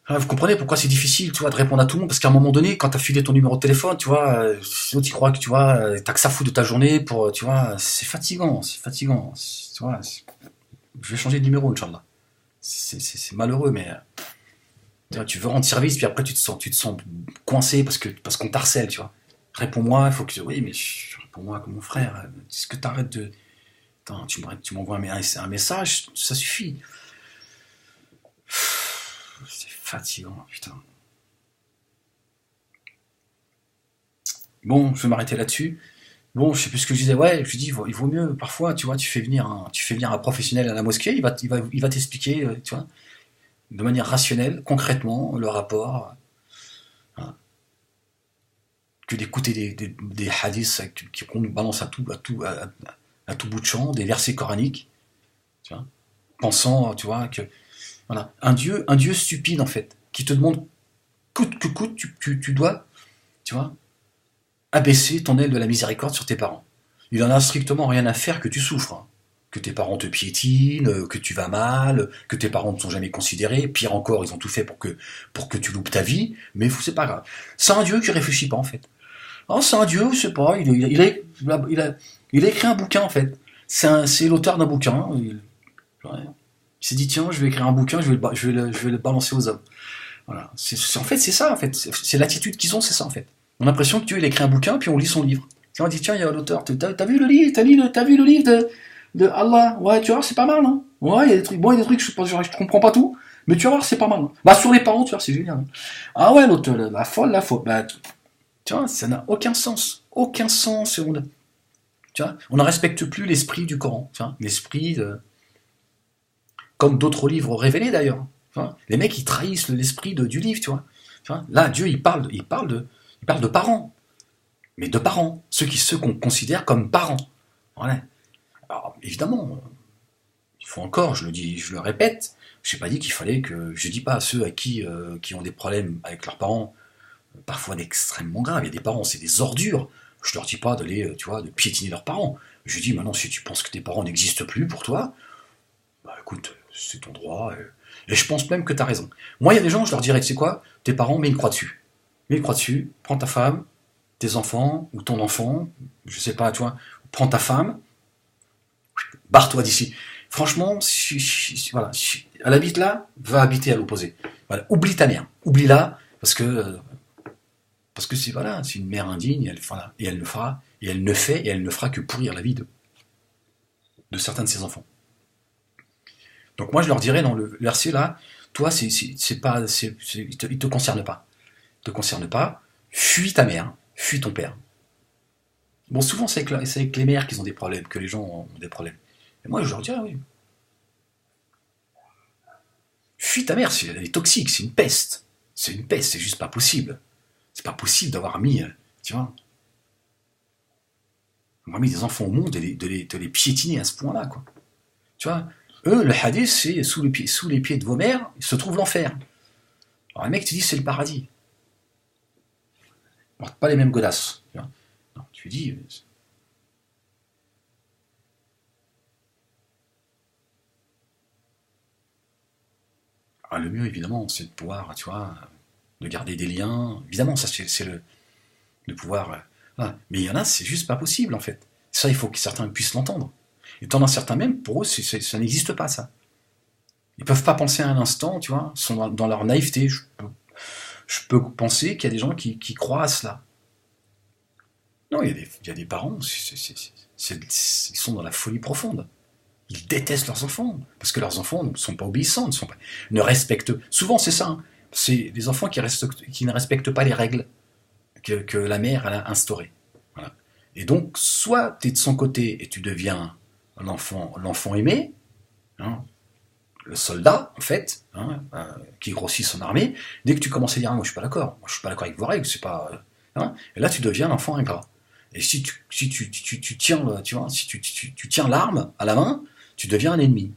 Ah, vous comprenez pourquoi c'est difficile, tu vois, de répondre à tout le monde, parce qu'à un moment donné, quand t'as filé ton numéro de téléphone, tu vois, sinon tu crois que, tu vois, t'as que ça foutre de ta journée pour, tu vois, c'est fatigant, tu vois, je vais changer de numéro, Inch'Allah. C'est malheureux, mais tu vois, tu veux rendre service, puis après tu te sens coincé parce qu'on t'harcèle, tu vois. Réponds-moi, il faut que... Oui, mais réponds-moi comme mon frère, est-ce que t'arrêtes de... Attends, tu m'envoies un message, ça suffit. C'est fatigant, putain. Bon, je vais m'arrêter là-dessus. Bon, je sais plus ce que je disais. Ouais, je dis, il vaut mieux, parfois, tu vois, tu fais venir un professionnel à la mosquée, il va t'expliquer, tu vois, de manière rationnelle, concrètement, le rapport, hein, que d'écouter des hadiths qu'on nous balance à tout bout de champ, des versets coraniques, tu vois, pensant, tu vois, que voilà, un Dieu stupide en fait, qui te demande coûte que coûte, tu dois, tu vois, abaisser ton aile de la miséricorde sur tes parents. Il en a strictement rien à faire que tu souffres, hein. Que tes parents te piétinent, que tu vas mal, que tes parents ne sont jamais considérés, pire encore, ils ont tout fait pour que tu loupes ta vie, mais c'est pas grave. C'est un Dieu qui réfléchit pas en fait. Oh, c'est un Dieu, je sais pas, il a écrit un bouquin en fait. C'est l'auteur d'un bouquin. Ouais. Il s'est dit tiens, je vais écrire un bouquin, je vais le balancer aux hommes. Voilà. En fait, c'est ça en fait. C'est l'attitude qu'ils ont, c'est ça en fait. On a l'impression que Dieu il écrit un bouquin, puis on lit son livre. Tiens, on dit tiens, il y a l'auteur. T'as vu le livre, t'as vu le livre de Allah. Ouais, tu vois, c'est pas mal, hein. Ouais, il y a des trucs. Bon, il y a des trucs, je comprends pas tout, mais tu vas voir, c'est pas mal. Hein. Bah sur les parents, tu vois, c'est génial. Hein. Ah ouais, l'auteur, la folle. Bah, tu vois, ça n'a aucun sens. Aucun sens. Tu vois, on ne respecte plus l'esprit du Coran. Tu vois, l'esprit comme d'autres livres révélés d'ailleurs. Tu vois, les mecs, ils trahissent l'esprit du livre, tu vois. Tu vois. Là, Dieu, il parle de parents. Mais de parents. Ceux qu'on considère comme parents. Voilà. Alors, évidemment, il faut encore, je le dis, je le répète, je n'ai pas dit qu'il fallait que... Je dis pas à ceux qui ont des problèmes avec leurs parents, parfois d'extrêmement graves. Il y a des parents, c'est des ordures. Je leur dis pas d'aller, tu vois, de piétiner leurs parents. Je dis maintenant, si tu penses que tes parents n'existent plus pour toi, bah écoute, c'est ton droit. Et je pense même que tu as raison. Moi, il y a des gens, je leur dirais, tu sais quoi, tes parents, mets une croix dessus. Mets une croix dessus, prends ta femme, tes enfants, ou ton enfant, je sais pas, tu vois, prends ta femme, barre-toi d'ici. Franchement, voilà, elle habite là, va habiter à l'opposé. Voilà, oublie ta mère, oublie-la, parce que c'est voilà, c'est une mère indigne, voilà, et elle ne fera, et elle ne fait, et elle ne fera que pourrir la vie de certains de ses enfants. Donc moi je leur dirais dans le verset là, toi il te concerne pas, fuis ta mère, fuis ton père. Bon souvent c'est avec les mères qu'ils ont des problèmes, que les gens ont des problèmes. Et moi je leur dirais oui, fuis ta mère, elle est toxique, c'est une peste, c'est juste pas possible. C'est pas possible d'avoir mis, tu vois, avoir mis des enfants au monde et de les piétiner à ce point-là, quoi. Tu vois, eux, le hadith, c'est sous les pieds de vos mères, il se trouve l'enfer. Alors les mecs te disent c'est le paradis. On porte pas les mêmes godasses. Tu vois. Non, tu dis. Alors, le mieux, évidemment, c'est de pouvoir, tu vois, de garder des liens. Évidemment, ça, c'est de pouvoir. Voilà. Mais il y en a, c'est juste pas possible, en fait. Ça, il faut que certains puissent l'entendre. Et t'en as certains même, pour eux, ça n'existe pas, ça. Ils peuvent pas penser à un instant, tu vois, sont dans leur naïveté. Je je peux penser qu'il y a des gens qui croient à cela. Non, il y a des parents, ils sont dans la folie profonde. Ils détestent leurs enfants, parce que leurs enfants ne sont pas obéissants, ne respectent... Souvent, c'est ça, hein. C'est des enfants qui ne respectent pas les règles que la mère elle a instaurées. Voilà. Et donc, soit tu es de son côté et tu deviens l'enfant aimé, hein, le soldat, en fait, hein, qui grossit son armée. Dès que tu commences à dire, ah, moi je suis pas d'accord, moi je suis pas d'accord avec vos règles, c'est pas... hein, et là, tu deviens l'enfant ingrat. Et si tu tiens, tu vois, si tu tiens l'arme à la main, tu deviens un ennemi.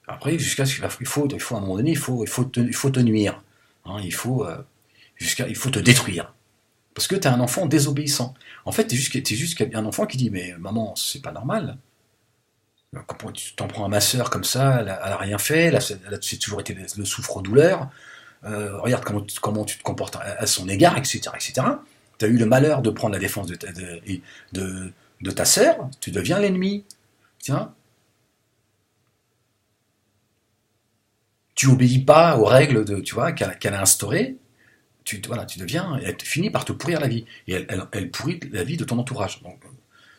Après, jusqu'à ce qu'il faut à un moment donné, il faut te nuire. Hein, il faut te détruire. Parce que tu es un enfant désobéissant. En fait, t'es juste un enfant qui dit, mais maman, c'est pas normal. Quand tu t'en prends à ma sœur comme ça, elle a rien fait, c'est toujours été le souffre-douleur. Regarde comment tu te comportes à son égard, etc., etc. Tu as eu le malheur de prendre la défense de ta sœur, tu deviens l'ennemi. Tiens, tu obéis pas aux règles qu'elle a instaurées, tu deviens, elle finit par te pourrir la vie. Et elle pourrit la vie de ton entourage. Donc,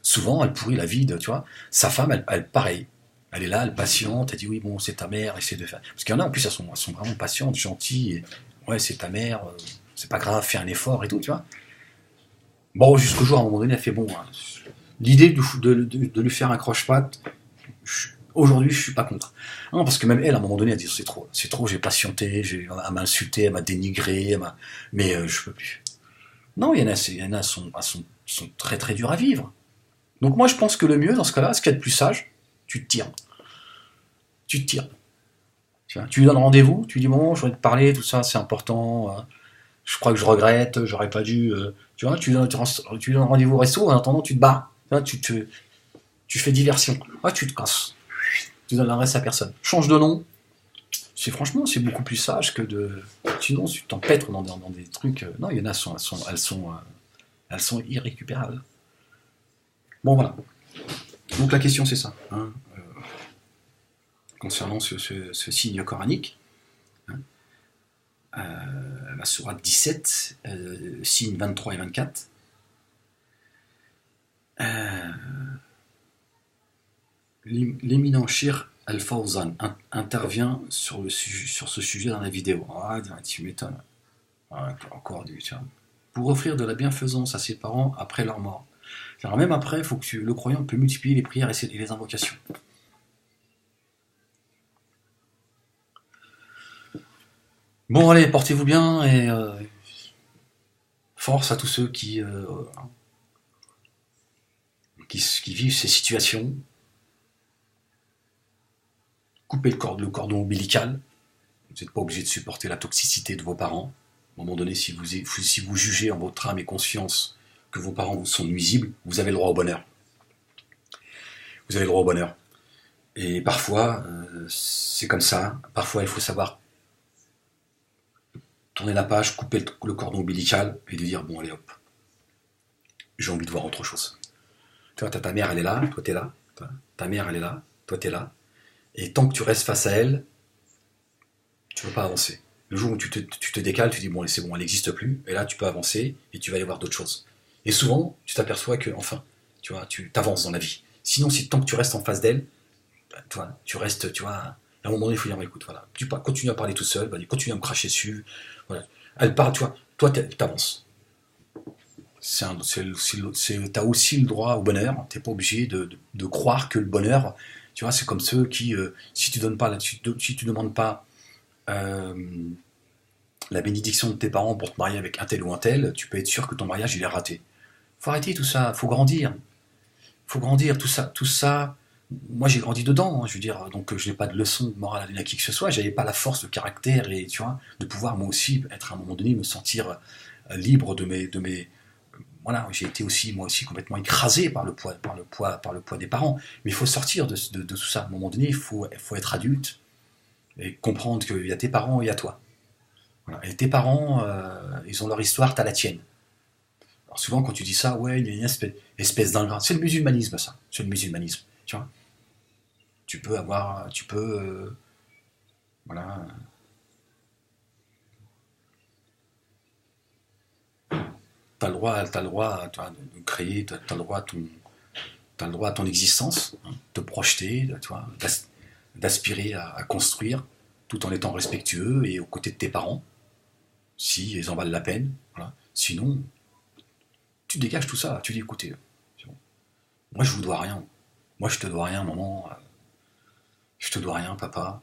souvent, elle pourrit la vie de, tu vois, sa femme, elle pareil. Elle est là, elle patiente, elle dit oui, bon, c'est ta mère, essaie de faire. Parce qu'il y en a, en plus, elles sont vraiment patientes, gentilles. Ouais, c'est ta mère, c'est pas grave, fais un effort et tout, tu vois. Bon, jusqu'au jour, à un moment donné, elle fait bon. Hein, l'idée de lui faire un croche-patte, aujourd'hui, je suis pas contre. Non, parce que même elle, à un moment donné, elle dit c'est trop, j'ai patienté, elle m'a insulté, elle m'a dénigré, mais je peux plus. Non, il y en a sont très très durs à vivre. Donc moi, je pense que le mieux, dans ce cas-là, ce qu'il y a de plus sage, tu te tires. Tu te tires. Tu lui donnes rendez-vous, tu lui dis bon, je voudrais te parler, tout ça, c'est important. Je crois que je regrette, j'aurais pas dû. Tu vois, tu lui donnes rendez-vous au resto, en attendant, tu te barres. Tu fais diversion. Ah, tu te casses. Tu donnes l'adresse à personne. Change de nom. Franchement, c'est beaucoup plus sage que de. Sinon, tu t'empêtres dans des trucs. Non, il y en a, elles sont irrécupérables. Bon, voilà. Donc la question, c'est ça. Hein, concernant ce signe coranique. Hein, la sourate 17, signes 23 et 24. L'éminent Shir Al-Fawzan intervient sur ce sujet dans la vidéo. Ah, tu m'étonnes. Ah, encore du tiens. Pour offrir de la bienfaisance à ses parents après leur mort. Alors même après, faut que le croyant peut multiplier les prières et les invocations. Bon, allez, portez-vous bien et force à tous ceux qui vivent ces situations. Coupez le cordon ombilical. Vous n'êtes pas obligé de supporter la toxicité de vos parents. À un moment donné, si vous jugez en votre âme et conscience que vos parents vous sont nuisibles, vous avez le droit au bonheur. Vous avez le droit au bonheur. Et parfois, c'est comme ça. Parfois, il faut savoir tourner la page, couper le cordon ombilical et de dire bon, allez hop, j'ai envie de voir autre chose. Tu vois, ta mère, elle est là, toi, t'es là. Ta mère, elle est là, toi, t'es là. Et tant que tu restes face à elle, tu ne peux pas avancer. Le jour où tu te décales, tu dis bon, c'est bon, elle n'existe plus, et là tu peux avancer et tu vas aller voir d'autres choses. Et souvent, tu t'aperçois que, enfin, tu vois, tu t'avances dans la vie. Sinon, tant que tu restes en face d'elle, tu restes, tu vois, à un moment donné, il faut dire, écoute, voilà, tu continues à parler tout seul, continue à me cracher dessus, voilà. Elle parle, tu vois, toi, t'avances. T'as aussi le droit au bonheur, t'es pas obligé de croire que le bonheur, tu vois, c'est comme ceux qui, si tu demandes pas la bénédiction de tes parents pour te marier avec un tel ou un tel, tu peux être sûr que ton mariage il est raté. Faut arrêter tout ça, faut grandir. Faut grandir, tout ça. Moi j'ai grandi dedans, hein, je veux dire, donc je n'ai pas de leçon de morale à donner à qui que ce soit, j'avais pas la force de caractère et tu vois, de pouvoir moi aussi être à un moment donné, me sentir libre de mes voilà, j'ai été aussi moi aussi complètement écrasé par le poids des parents. Mais il faut sortir de tout ça. À un moment donné, il faut être adulte et comprendre qu'il y a tes parents et il y a toi. Voilà. Et tes parents, ils ont leur histoire, t'as la tienne. Alors souvent, quand tu dis ça, ouais, il y a une espèce d'ingrat. C'est le musulmanisme, ça. C'est le musulmanisme. Tu vois, voilà. t'as le droit toi, de créer, t'as le droit à t'as le droit à ton existence, hein, de te projeter, tu vois, d'aspirer à construire, tout en étant respectueux et aux côtés de tes parents, si ils en valent la peine. Voilà. Sinon, tu dégages tout ça, tu dis écoutez, c'est bon. Moi je vous dois rien, moi je te dois rien, maman, je te dois rien, papa,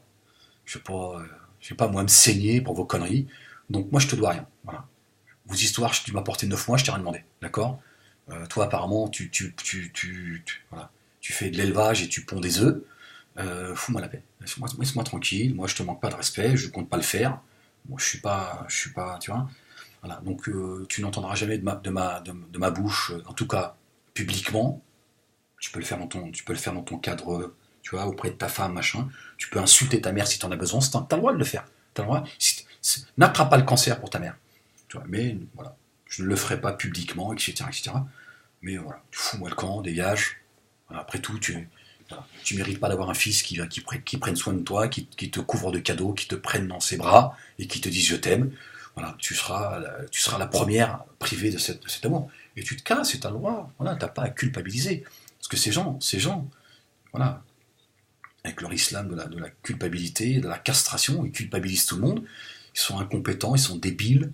je vais pas moi me saigner pour vos conneries, donc moi je te dois rien. Voilà. Vos histoires, tu m'as porté 9 mois, je t'ai rien demandé, d'accord. Toi apparemment voilà, tu fais de l'élevage et tu ponds des œufs, fous-moi la paix, laisse-moi tranquille, moi je te manque pas de respect, je compte pas le faire, bon, je suis pas, tu vois, voilà, donc tu n'entendras jamais de ma bouche, en tout cas publiquement. Tu peux le faire tu peux le faire dans ton cadre, tu vois, auprès de ta femme, machin. Tu peux insulter ta mère si tu en as besoin. T'as le droit de le faire. T'as le droit. N'attrape pas le cancer pour ta mère. Tu vois, mais voilà, je ne le ferai pas publiquement, etc., etc. Mais voilà, tu fous-moi le camp, dégage. Voilà, après tout, voilà, tu mérites pas d'avoir un fils qui prenne soin de toi, qui te couvre de cadeaux, qui te prenne dans ses bras et qui te dise je t'aime. Voilà, tu seras la première privée de cet amour. Et tu te casses, c'est ta loi. Voilà, t'as pas à culpabiliser. Parce que ces gens, voilà, avec leur islam de la culpabilité, de la castration, ils culpabilisent tout le monde. Ils sont incompétents, ils sont débiles.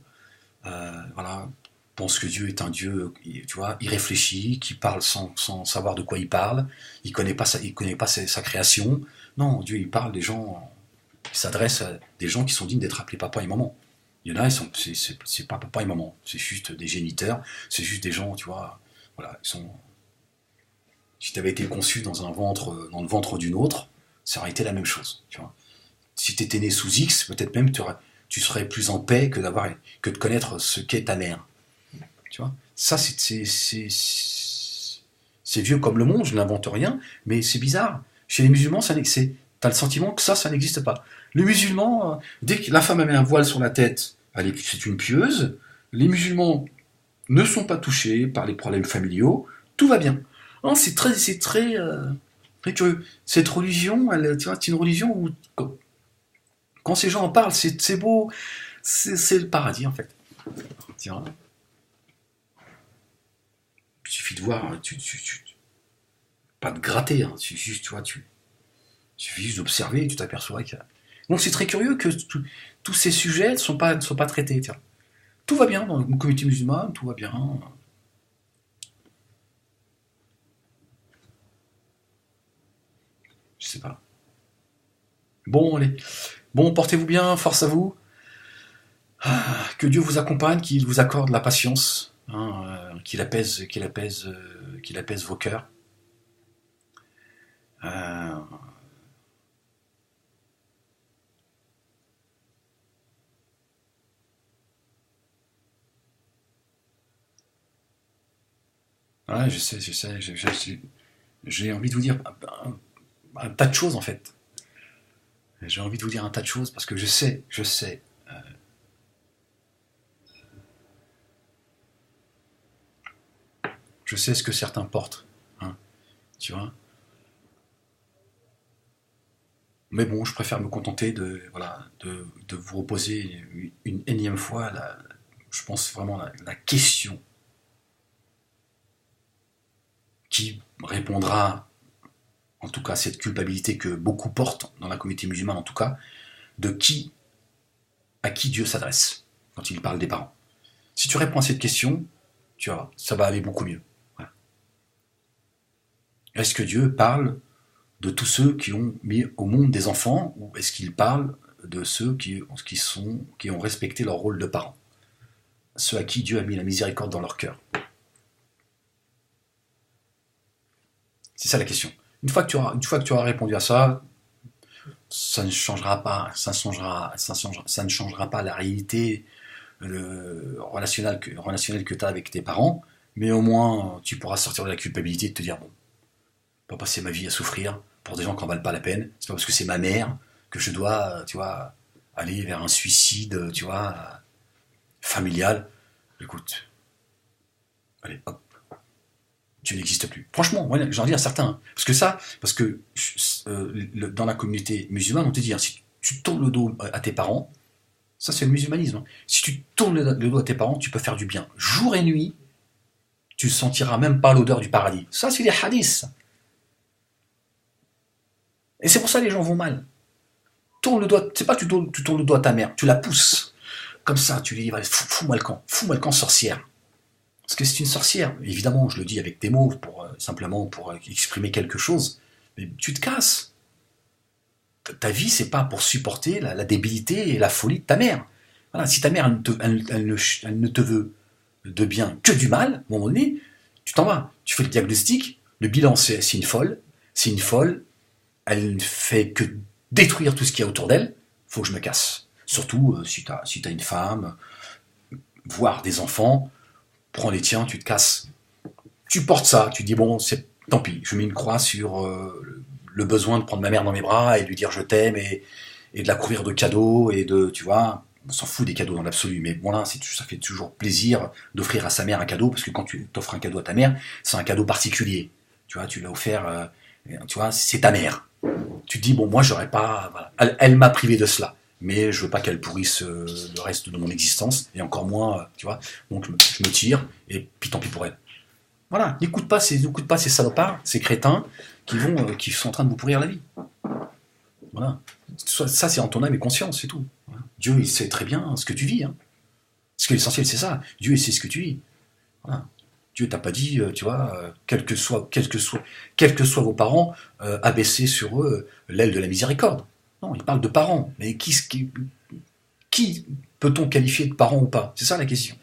Voilà, pensent que Dieu est un Dieu, tu vois, irréfléchi, qui parle sans savoir de quoi il parle. Il connaît pas sa création. Non, Dieu, il parle des gens, il s'adresse à des gens qui sont dignes d'être appelés papa et maman. Il y en a, c'est pas papa et maman, c'est juste des géniteurs, c'est juste des gens, tu vois, voilà, ils sont. Si tu avais été conçu dans le ventre d'une autre, ça aurait été la même chose. Tu vois. Si tu étais né sous X, peut-être même tu serais plus en paix que de connaître ce qu'est ta mère. Tu vois. Ça, c'est vieux comme le monde, je n'invente rien, mais c'est bizarre. Chez les musulmans, tu as le sentiment que ça n'existe pas. Les musulmans, dès que la femme avait un voile sur la tête, c'est une pieuse. Les musulmans ne sont pas touchés par les problèmes familiaux, tout va bien. Non, très curieux. Cette religion, tu vois, c'est une religion où, quand ces gens en parlent, c'est beau, c'est le paradis en fait. Tiens, il suffit de voir, pas de gratter, hein, juste, tu vois, il suffit juste d'observer et tu t'aperçois que. Donc c'est très curieux que tous ces sujets ne soient pas traités. Tiens. Tout va bien dans une communauté musulmane, tout va bien. Je sais pas. Bon, allez. Bon, portez-vous bien, force à vous. Que Dieu vous accompagne, qu'il vous accorde la patience, hein, qu'il apaise vos cœurs. Euh, ouais, je sais, j'ai envie de vous dire un tas de choses en fait. J'ai envie de vous dire un tas de choses parce que je sais ce que certains portent, hein, tu vois. Mais bon, je préfère me contenter voilà, de vous reposer une énième fois, je pense vraiment la question qui répondra, en tout cas, à cette culpabilité que beaucoup portent dans la communauté musulmane, en tout cas, de à qui Dieu s'adresse quand il parle des parents. Si tu réponds à cette question, tu vois, ça va aller beaucoup mieux. Voilà. Est-ce que Dieu parle de tous ceux qui ont mis au monde des enfants, ou est-ce qu'il parle de ceux qui ont respecté leur rôle de parents, ceux à qui Dieu a mis la miséricorde dans leur cœur? C'est ça la question. Une fois que tu auras répondu à ça, ça ne changera pas, ça ne changera pas la réalité relationnelle que tu as avec tes parents, mais au moins tu pourras sortir de la culpabilité et te dire bon, pas passer ma vie à souffrir pour des gens qui en valent pas la peine. C'est pas parce que c'est ma mère que je dois, tu vois, aller vers un suicide, tu vois, familial. Écoute, allez, hop, tu n'existes plus. Franchement, ouais, j'en dis à certains. Hein. Parce que dans la communauté musulmane, on te dit, hein, si tu tournes le dos à tes parents, Ça, c'est le musulmanisme. Hein. Si tu tournes le dos à tes parents, tu peux faire du bien. Jour et nuit, tu ne sentiras même pas l'odeur du paradis. Ça, c'est les hadiths. Et c'est pour ça que les gens vont mal. Tourne le doigt, c'est pas que tu tournes le doigt à ta mère, tu la pousses. Comme ça, tu lui dis, fous-moi le camp, sorcière. Parce que c'est une sorcière. Évidemment, je le dis avec des mots, simplement pour exprimer quelque chose. Mais tu te casses. Ta vie, c'est pas pour supporter la débilité et la folie de ta mère. Voilà, si ta mère, elle ne te veut de bien que du mal, à un moment donné, tu t'en vas. Tu fais le diagnostic, le bilan, c'est une folle. C'est une folle. Elle ne fait que détruire tout ce qu'il y a autour d'elle. Faut que je me casse. Surtout si t'as une femme, voire des enfants, prends les tiens, tu te casses. Tu portes ça, tu dis bon, tant pis, je mets une croix sur le besoin de prendre ma mère dans mes bras et de lui dire je t'aime et de la couvrir de cadeaux et de, tu vois, on s'en fout des cadeaux dans l'absolu, mais bon là, ça fait toujours plaisir d'offrir à sa mère un cadeau, parce que quand tu t'offres un cadeau à ta mère, c'est un cadeau particulier. Tu vois, tu l'as offert, tu vois, c'est ta mère. Tu te dis, bon, moi, j'aurais pas, voilà. Elle m'a privé de cela, mais je veux pas qu'elle pourrisse le reste de mon existence, et encore moins, tu vois, donc je me tire, et puis tant pis pour elle. Voilà, n'écoute pas ces salopards, ces crétins, qui sont en train de vous pourrir la vie. Voilà. Ça, c'est en ton âme et conscience, c'est tout. Dieu, il sait très bien ce que tu vis. Hein. Parce que l'essentiel, c'est ça. Dieu, il sait ce que tu vis. Voilà. Dieu t'a pas dit, tu vois, quels que soient vos parents, abaisser sur eux l'aile de la miséricorde. Non, il parle de parents. Mais qui peut-on qualifier de parent ou pas? C'est ça la question.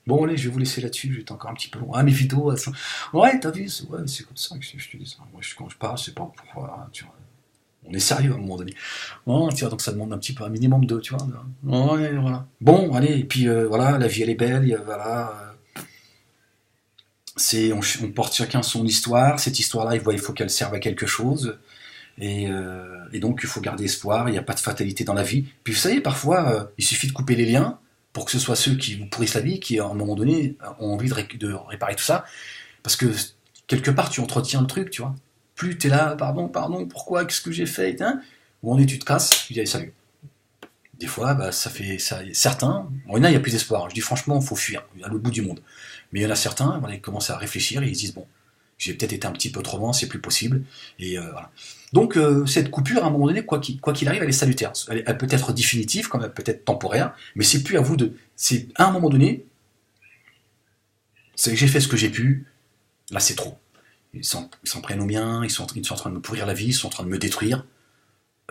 Bon, allez, je vais vous laisser là-dessus, j'étais encore un petit peu long. Ah, mes vidéos, elles sont... Ouais, t'as vu, c'est comme ça que je te dis ça. Moi, quand je parle, c'est pas pour... tu vois, on est sérieux à un moment donné. Bon, tu vois, donc ça demande un petit peu, un minimum de, tu vois. Ouais, voilà. Bon, allez, et puis voilà, la vie, elle est belle, voilà. On porte chacun son histoire. Cette histoire-là, il faut qu'elle serve à quelque chose. Et donc, il faut garder espoir, il n'y a pas de fatalité dans la vie. Puis vous savez, parfois, il suffit de couper les liens pour que ce soit ceux qui vous pourrissent la vie, qui à un moment donné ont envie de réparer tout ça, parce que quelque part tu entretiens le truc, tu vois. Plus t'es là, pardon, pourquoi, qu'est-ce que j'ai fait, hein, ou on est, tu te casses, tu dis allez, salut. Des fois, bah, certains, bon, il y en a plus d'espoir, je dis franchement, il faut fuir, il y a le bout du monde. Mais il y en a certains, voilà, ils commencent à réfléchir et ils se disent bon, j'ai peut-être été un petit peu trop loin, c'est plus possible, et voilà. Donc cette coupure, à un moment donné, quoi qu'il arrive, elle est salutaire. Elle peut être définitive, comme elle peut être temporaire, mais c'est plus à vous de... C'est à un moment donné, j'ai fait ce que j'ai pu, là c'est trop. Ils s'en prennent aux miens, ils sont en train de me pourrir la vie, ils sont en train de me détruire,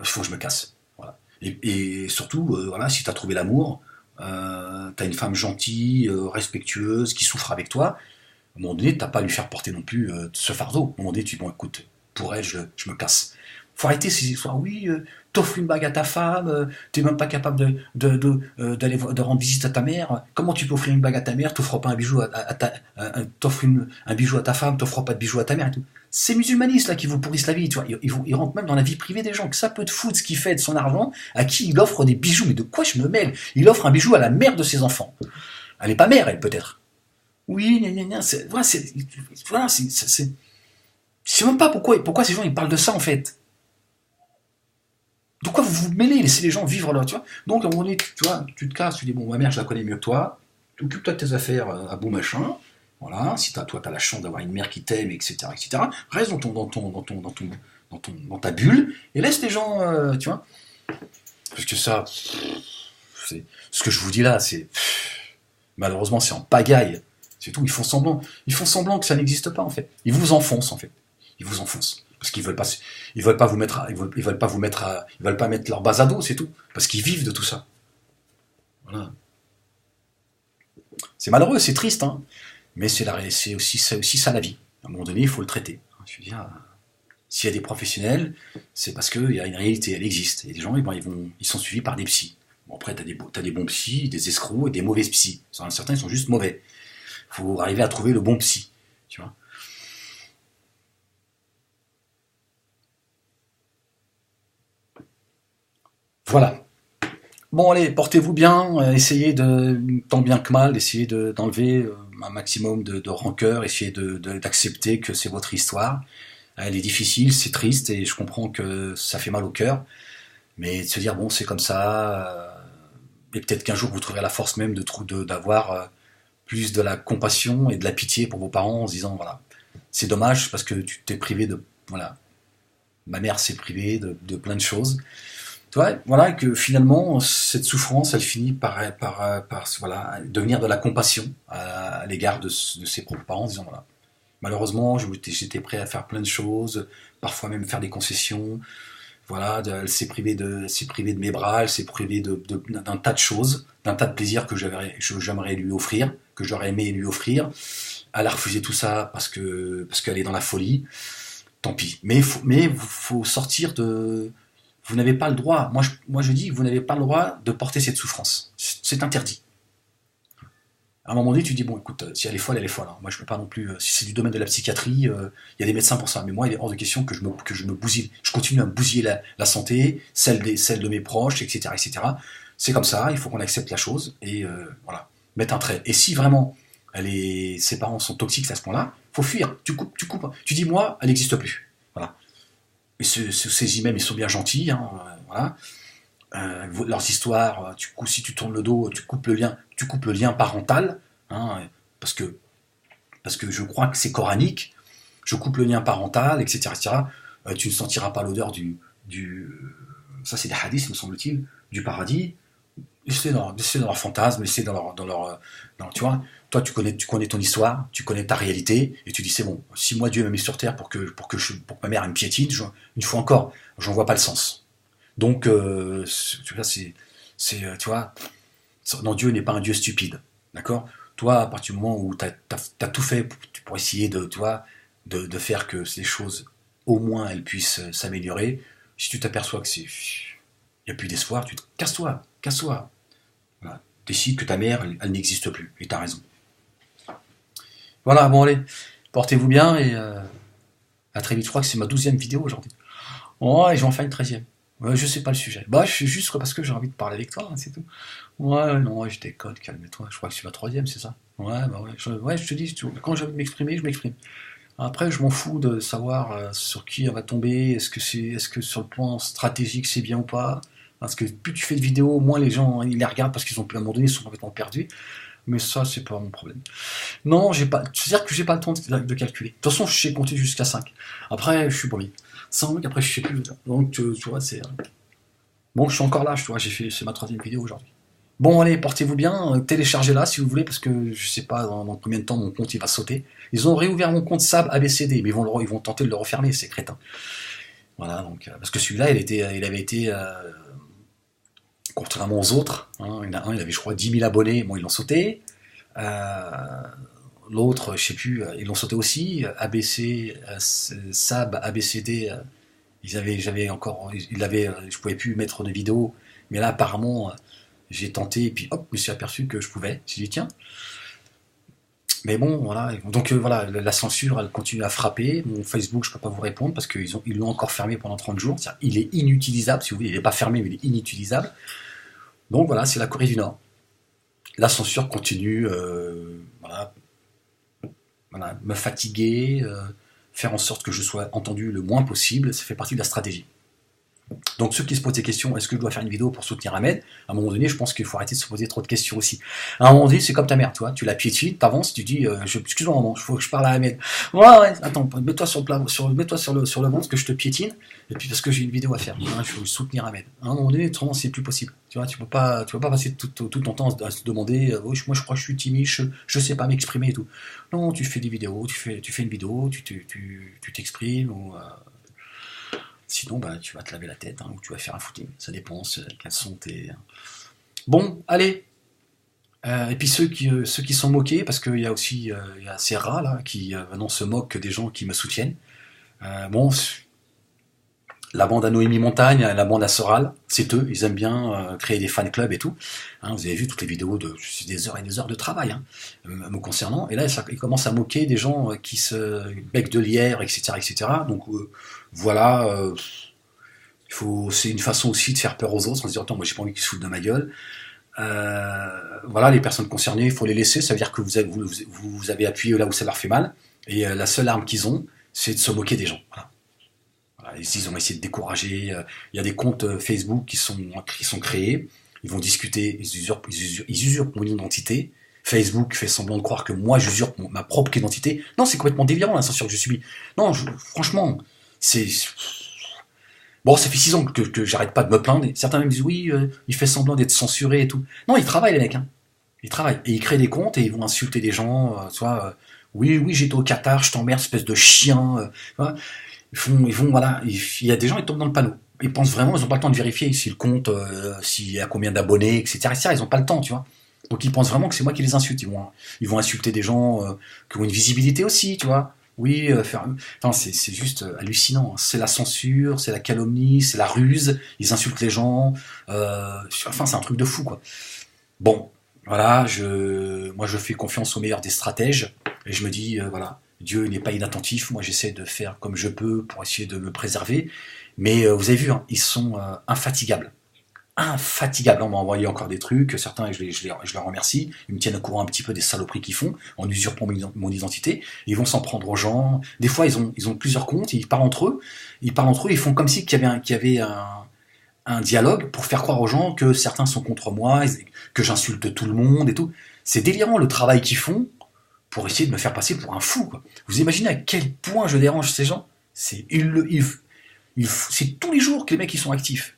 il faut que je me casse. Voilà. Et surtout, voilà, si tu as trouvé l'amour, tu as une femme gentille, respectueuse, qui souffre avec toi, à un moment donné, t'as pas à lui faire porter non plus ce fardeau. À un moment donné, tu dis, bon, écoute, pour elle, je me casse. Faut arrêter ces histoires. Oui, t'offres une bague à ta femme, t'es même pas capable de rendre visite à ta mère. Comment tu peux offrir une bague à ta mère, t'offres pas un bijou t'offres un bijou à ta femme, t'offres pas de bijou à ta mère et tout. Ces musulmanistes là qui vous pourrissent la vie, tu vois, ils rentrent même dans la vie privée des gens, que ça peut te foutre ce qu'il fait de son argent, à qui il offre des bijoux. Mais de quoi je me mêle? Il offre un bijou à la mère de ses enfants. Elle est pas mère, elle, peut-être. Oui, voilà, je sais même pas pourquoi ces gens ils parlent de ça en fait. De quoi vous vous mêlez, laissez les gens vivre là, tu vois. Donc à un moment donné, tu vois, tu te casses, tu dis bon, ma mère je la connais mieux que toi, tu occupe-toi de tes affaires à beau machin, voilà, si toi t'as la chance d'avoir une mère qui t'aime, etc., reste dans ta bulle et laisse les gens, tu vois. Parce que ça, ce que je vous dis là, c'est malheureusement c'est en pagaille. C'est tout, ils font semblant que ça n'existe pas en fait. Ils vous enfoncent en fait. Ils vous enfoncent. Parce qu'ils veulent pas mettre leur base à dos, c'est tout. Parce qu'ils vivent de tout ça. Voilà. C'est malheureux, c'est triste, hein. Mais c'est aussi ça la vie. À un moment donné, il faut le traiter. Je veux dire, s'il y a des professionnels, c'est parce qu'il y a une réalité, elle existe. Et les gens, ils sont suivis par des psys. Bon, après, t'as des bons psys, des escrocs et des mauvais psys. Certains, ils sont juste mauvais. Il faut arriver à trouver le bon psy, tu vois. Voilà. Bon, allez, portez-vous bien, essayez tant bien que mal, essayez d'enlever un maximum de rancœur, essayez d'accepter que c'est votre histoire. Elle est difficile, c'est triste, et je comprends que ça fait mal au cœur, Mais de se dire, bon, c'est comme ça, et peut-être qu'un jour vous trouverez la force même d'avoir plus de la compassion et de la pitié pour vos parents en se disant, voilà, c'est dommage parce que tu t'es privé de, voilà, ma mère s'est privée de plein de choses. Tu vois, voilà, que finalement, cette souffrance, elle finit par voilà, devenir de la compassion à l'égard de ses propres parents, en disant, voilà, malheureusement, j'étais prêt à faire plein de choses, parfois même faire des concessions. Voilà, elle s'est privée de mes bras, elle s'est privée d'un tas de choses, d'un tas de plaisirs que j'aimerais lui offrir, que j'aurais aimé lui offrir. Elle a refusé tout ça parce qu'elle est dans la folie. Tant pis. Mais faut sortir de. Vous n'avez pas le droit. Moi, je dis que vous n'avez pas le droit de porter cette souffrance. C'est interdit. À un moment donné, tu dis, bon, écoute, si elle est folle, elle est folle. Hein. Moi, je peux pas non plus. Si c'est du domaine de la psychiatrie, il y a des médecins pour ça. Mais moi, il est hors de question que je me bousille. Je continue à me bousiller la santé, celle de mes proches, etc., etc. C'est comme ça. Il faut qu'on accepte la chose et voilà, mettre un trait. Et si vraiment ses parents sont toxiques à ce point-là, faut fuir. Tu coupes. Tu dis, moi, elle n'existe plus. Voilà. Et ces imams, ils sont bien gentils. Hein, voilà. Leurs histoires, si tu tournes le dos, tu coupes le lien parental, hein, parce que je crois que c'est coranique. Je coupe le lien parental, etc., etc. Tu ne sentiras pas l'odeur ça c'est des hadiths, me semble-t-il, du paradis. Laissez dans leur fantasme, laissez tu vois. Toi, tu connais ton histoire, tu connais ta réalité, et tu dis c'est bon. Si moi Dieu m'a mis sur terre pour que ma mère elle me piétine, une fois encore, j'en vois pas le sens. Donc, tu vois, tu vois, non, Dieu n'est pas un Dieu stupide, d'accord. Toi, à partir du moment où tu as tout fait pour essayer tu vois, de faire que ces choses, au moins, elles puissent s'améliorer, si tu t'aperçois que il n'y a plus d'espoir, casse-toi. Voilà. Décide que ta mère, elle n'existe plus, et tu as raison. Voilà, bon, allez, portez-vous bien, et à très vite. Je crois que c'est ma 12e vidéo aujourd'hui. Ouais, et je vais en faire une 13e. Ouais, je sais pas le sujet. Bah, je suis juste parce que j'ai envie de parler avec toi, hein, c'est tout. Ouais, non, ouais, je déconne, calme-toi. Je crois que c'est ma 3e, c'est ça? Ouais, bah ouais. Je te dis, quand j'ai envie de m'exprimer, je m'exprime. Après, je m'en fous de savoir sur qui on va tomber. Est-ce que sur le plan stratégique, c'est bien ou pas? Parce que plus tu fais de vidéos, moins les gens ils les regardent parce qu'ils ont à un moment donné, ils sont complètement perdus. Mais ça, c'est pas mon problème. Non, j'ai pas. C'est-à-dire que j'ai pas le temps de calculer. De toute façon, je sais compter jusqu'à 5. Après, je suis brûlé. 5, après, je sais plus. Donc, tu vois, c'est. Bon, je suis encore là, tu vois, c'est ma 3e vidéo aujourd'hui. Bon, allez, portez-vous bien, téléchargez-la si vous voulez, parce que je sais pas dans combien de temps mon compte il va sauter. Ils ont réouvert mon compte SAB ABCD, mais ils vont tenter de le refermer, ces crétins. Voilà, donc, parce que celui-là, il avait été, contrairement aux autres, hein, il y en a un, il avait, je crois, 10 000 abonnés, bon, ils l'ont sauté. Euh, L'autre, je sais plus, ils l'ont sauté aussi. ABC, SAB, ABCD, je pouvais plus mettre de vidéo, mais là, apparemment, j'ai tenté, et puis hop, je me suis aperçu que je pouvais. J'ai dit, tiens. Mais bon, voilà. Donc voilà, la censure, elle continue à frapper. Mon Facebook, je peux pas vous répondre parce ils l'ont encore fermé pendant 30 jours. Il est inutilisable, si vous voulez. Il n'est pas fermé, mais il est inutilisable. Donc voilà, c'est la Corée du Nord. La censure continue, voilà, me fatiguer, faire en sorte que je sois entendu le moins possible. Ça fait partie de la stratégie. Donc ceux qui se posent des questions, est-ce que je dois faire une vidéo pour soutenir Ahmed? À un moment donné, je pense qu'il faut arrêter de se poser trop de questions aussi. À un moment donné, c'est comme ta mère, tu vois, tu la piétines, t'avances, tu dis, excuse-moi maman, il faut que je parle à Ahmed. Ouais, attends, mets-toi sur le ventre que je te piétine, et puis parce que j'ai une vidéo à faire, hein, je veux soutenir Ahmed. À un moment donné, autrement, c'est plus possible. Tu vois, tu peux pas passer tout ton temps à se demander, moi je crois que je suis timide, je sais pas m'exprimer et tout. Non, tu fais des vidéos, tu fais une vidéo, tu t'exprimes, ou sinon, bah, tu vas te laver la tête, hein, ou tu vas faire un footing. Ça dépend quels sont tes. Bon, allez. Et puis ceux qui sont moqués, parce qu'il y a aussi il y a ces rats là qui maintenant se moquent des gens qui me soutiennent. Bon, la bande à Noémie Montagne, la bande à Soral, c'est eux. Ils aiment bien créer des fan clubs et tout. Hein, vous avez vu toutes les vidéos c'est des heures et des heures de travail hein, me concernant. Et là, ils commencent à moquer des gens qui se bec de lierre, etc., etc. Donc voilà, c'est une façon aussi de faire peur aux autres en se disant attends, moi j'ai pas envie qu'ils se foutent de ma gueule. Voilà, les personnes concernées, il faut les laisser. Ça veut dire que vous avez appuyé là où ça leur fait mal. Et la seule arme qu'ils ont, c'est de se moquer des gens. Voilà. Voilà, ils ont essayé de décourager. Il y a des comptes Facebook qui sont créés. Ils vont discuter, ils usurpent mon identité. Facebook fait semblant de croire que moi j'usurpe ma propre identité. Non, c'est complètement délirant la censure que je subis. Non, franchement, c'est bon, ça fait 6 ans que j'arrête pas de me plaindre. Certains me disent oui, il fait semblant d'être censuré et tout. Non, ils travaillent les mecs, hein. Ils travaillent et ils créent des comptes et ils vont insulter des gens, oui, oui, j'étais au Qatar, je t'emmerde, espèce de chien. Voilà. Voilà, il y a des gens, ils tombent dans le panneau. Ils pensent vraiment, ils n'ont pas le temps de vérifier si le compte, s'il y a combien d'abonnés, etc., etc. Ils n'ont pas le temps, tu vois. Donc ils pensent vraiment que c'est moi qui les insulte. Ils vont insulter des gens qui ont une visibilité aussi, tu vois. Oui, enfin, c'est juste hallucinant. C'est la censure, c'est la calomnie, c'est la ruse. Ils insultent les gens. Enfin, c'est un truc de fou, quoi. Bon, voilà, moi je fais confiance au meilleur des stratèges. Et je me dis, voilà, Dieu n'est pas inattentif. Moi j'essaie de faire comme je peux pour essayer de me préserver. Mais vous avez vu, hein, ils sont infatigables. Infatigables. On m'a envoyé encore des trucs, certains, je leur remercie. Ils me tiennent au courant un petit peu des saloperies qu'ils font en usurpant mon identité. Ils vont s'en prendre aux gens. Des fois, ils ont plusieurs comptes, ils parlent entre eux. Ils font comme si qu'il y avait un dialogue pour faire croire aux gens que certains sont contre moi, que j'insulte tout le monde et tout. C'est délirant le travail qu'ils font pour essayer de me faire passer pour un fou, quoi. Vous imaginez à quel point je dérange ces gens? C'est tous les jours que les mecs ils sont actifs.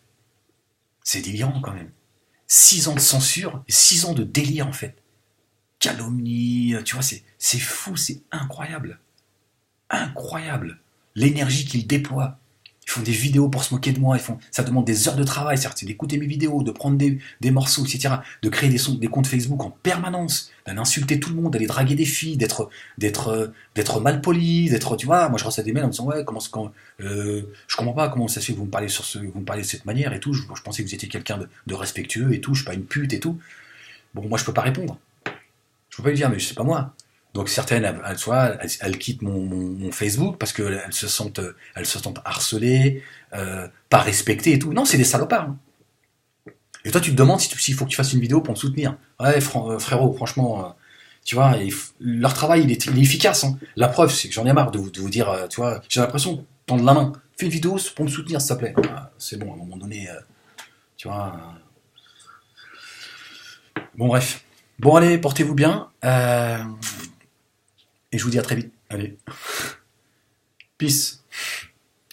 C'est délirant quand même. 6 ans de censure et 6 ans de délire en fait. Calomnie, tu vois, c'est fou, c'est incroyable. Incroyable. L'énergie qu'ils déploient. Ils font des vidéos pour se moquer de moi, ça demande des heures de travail, certes, c'est d'écouter mes vidéos, de prendre des morceaux, etc., de créer des comptes Facebook en permanence, d'aller insulter tout le monde, d'aller draguer des filles, d'être mal poli, tu vois, moi je reçois des mails en me disant ouais, je comprends pas comment ça se fait que vous me parlez vous me parlez de cette manière et tout, je pensais que vous étiez quelqu'un de respectueux et tout, je suis pas une pute et tout. Bon, moi je peux pas répondre, je peux pas lui dire mais c'est pas moi. Donc certaines, elles quittent mon Facebook parce qu'elles se sentent harcelées, pas respectées et tout. Non, c'est des salopards, hein. Et toi, tu te demandes s'il faut que tu fasses une vidéo pour me soutenir. Ouais, frérot, franchement, tu vois, leur travail, il est efficace, hein. La preuve, c'est que j'en ai marre de vous dire, tu vois, j'ai l'impression de tendre la main. Fais une vidéo pour me soutenir, s'il te plaît. C'est bon, à un moment donné, tu vois. Bon, bref. Bon, allez, portez-vous bien. Et je vous dis à très vite. Allez. Peace.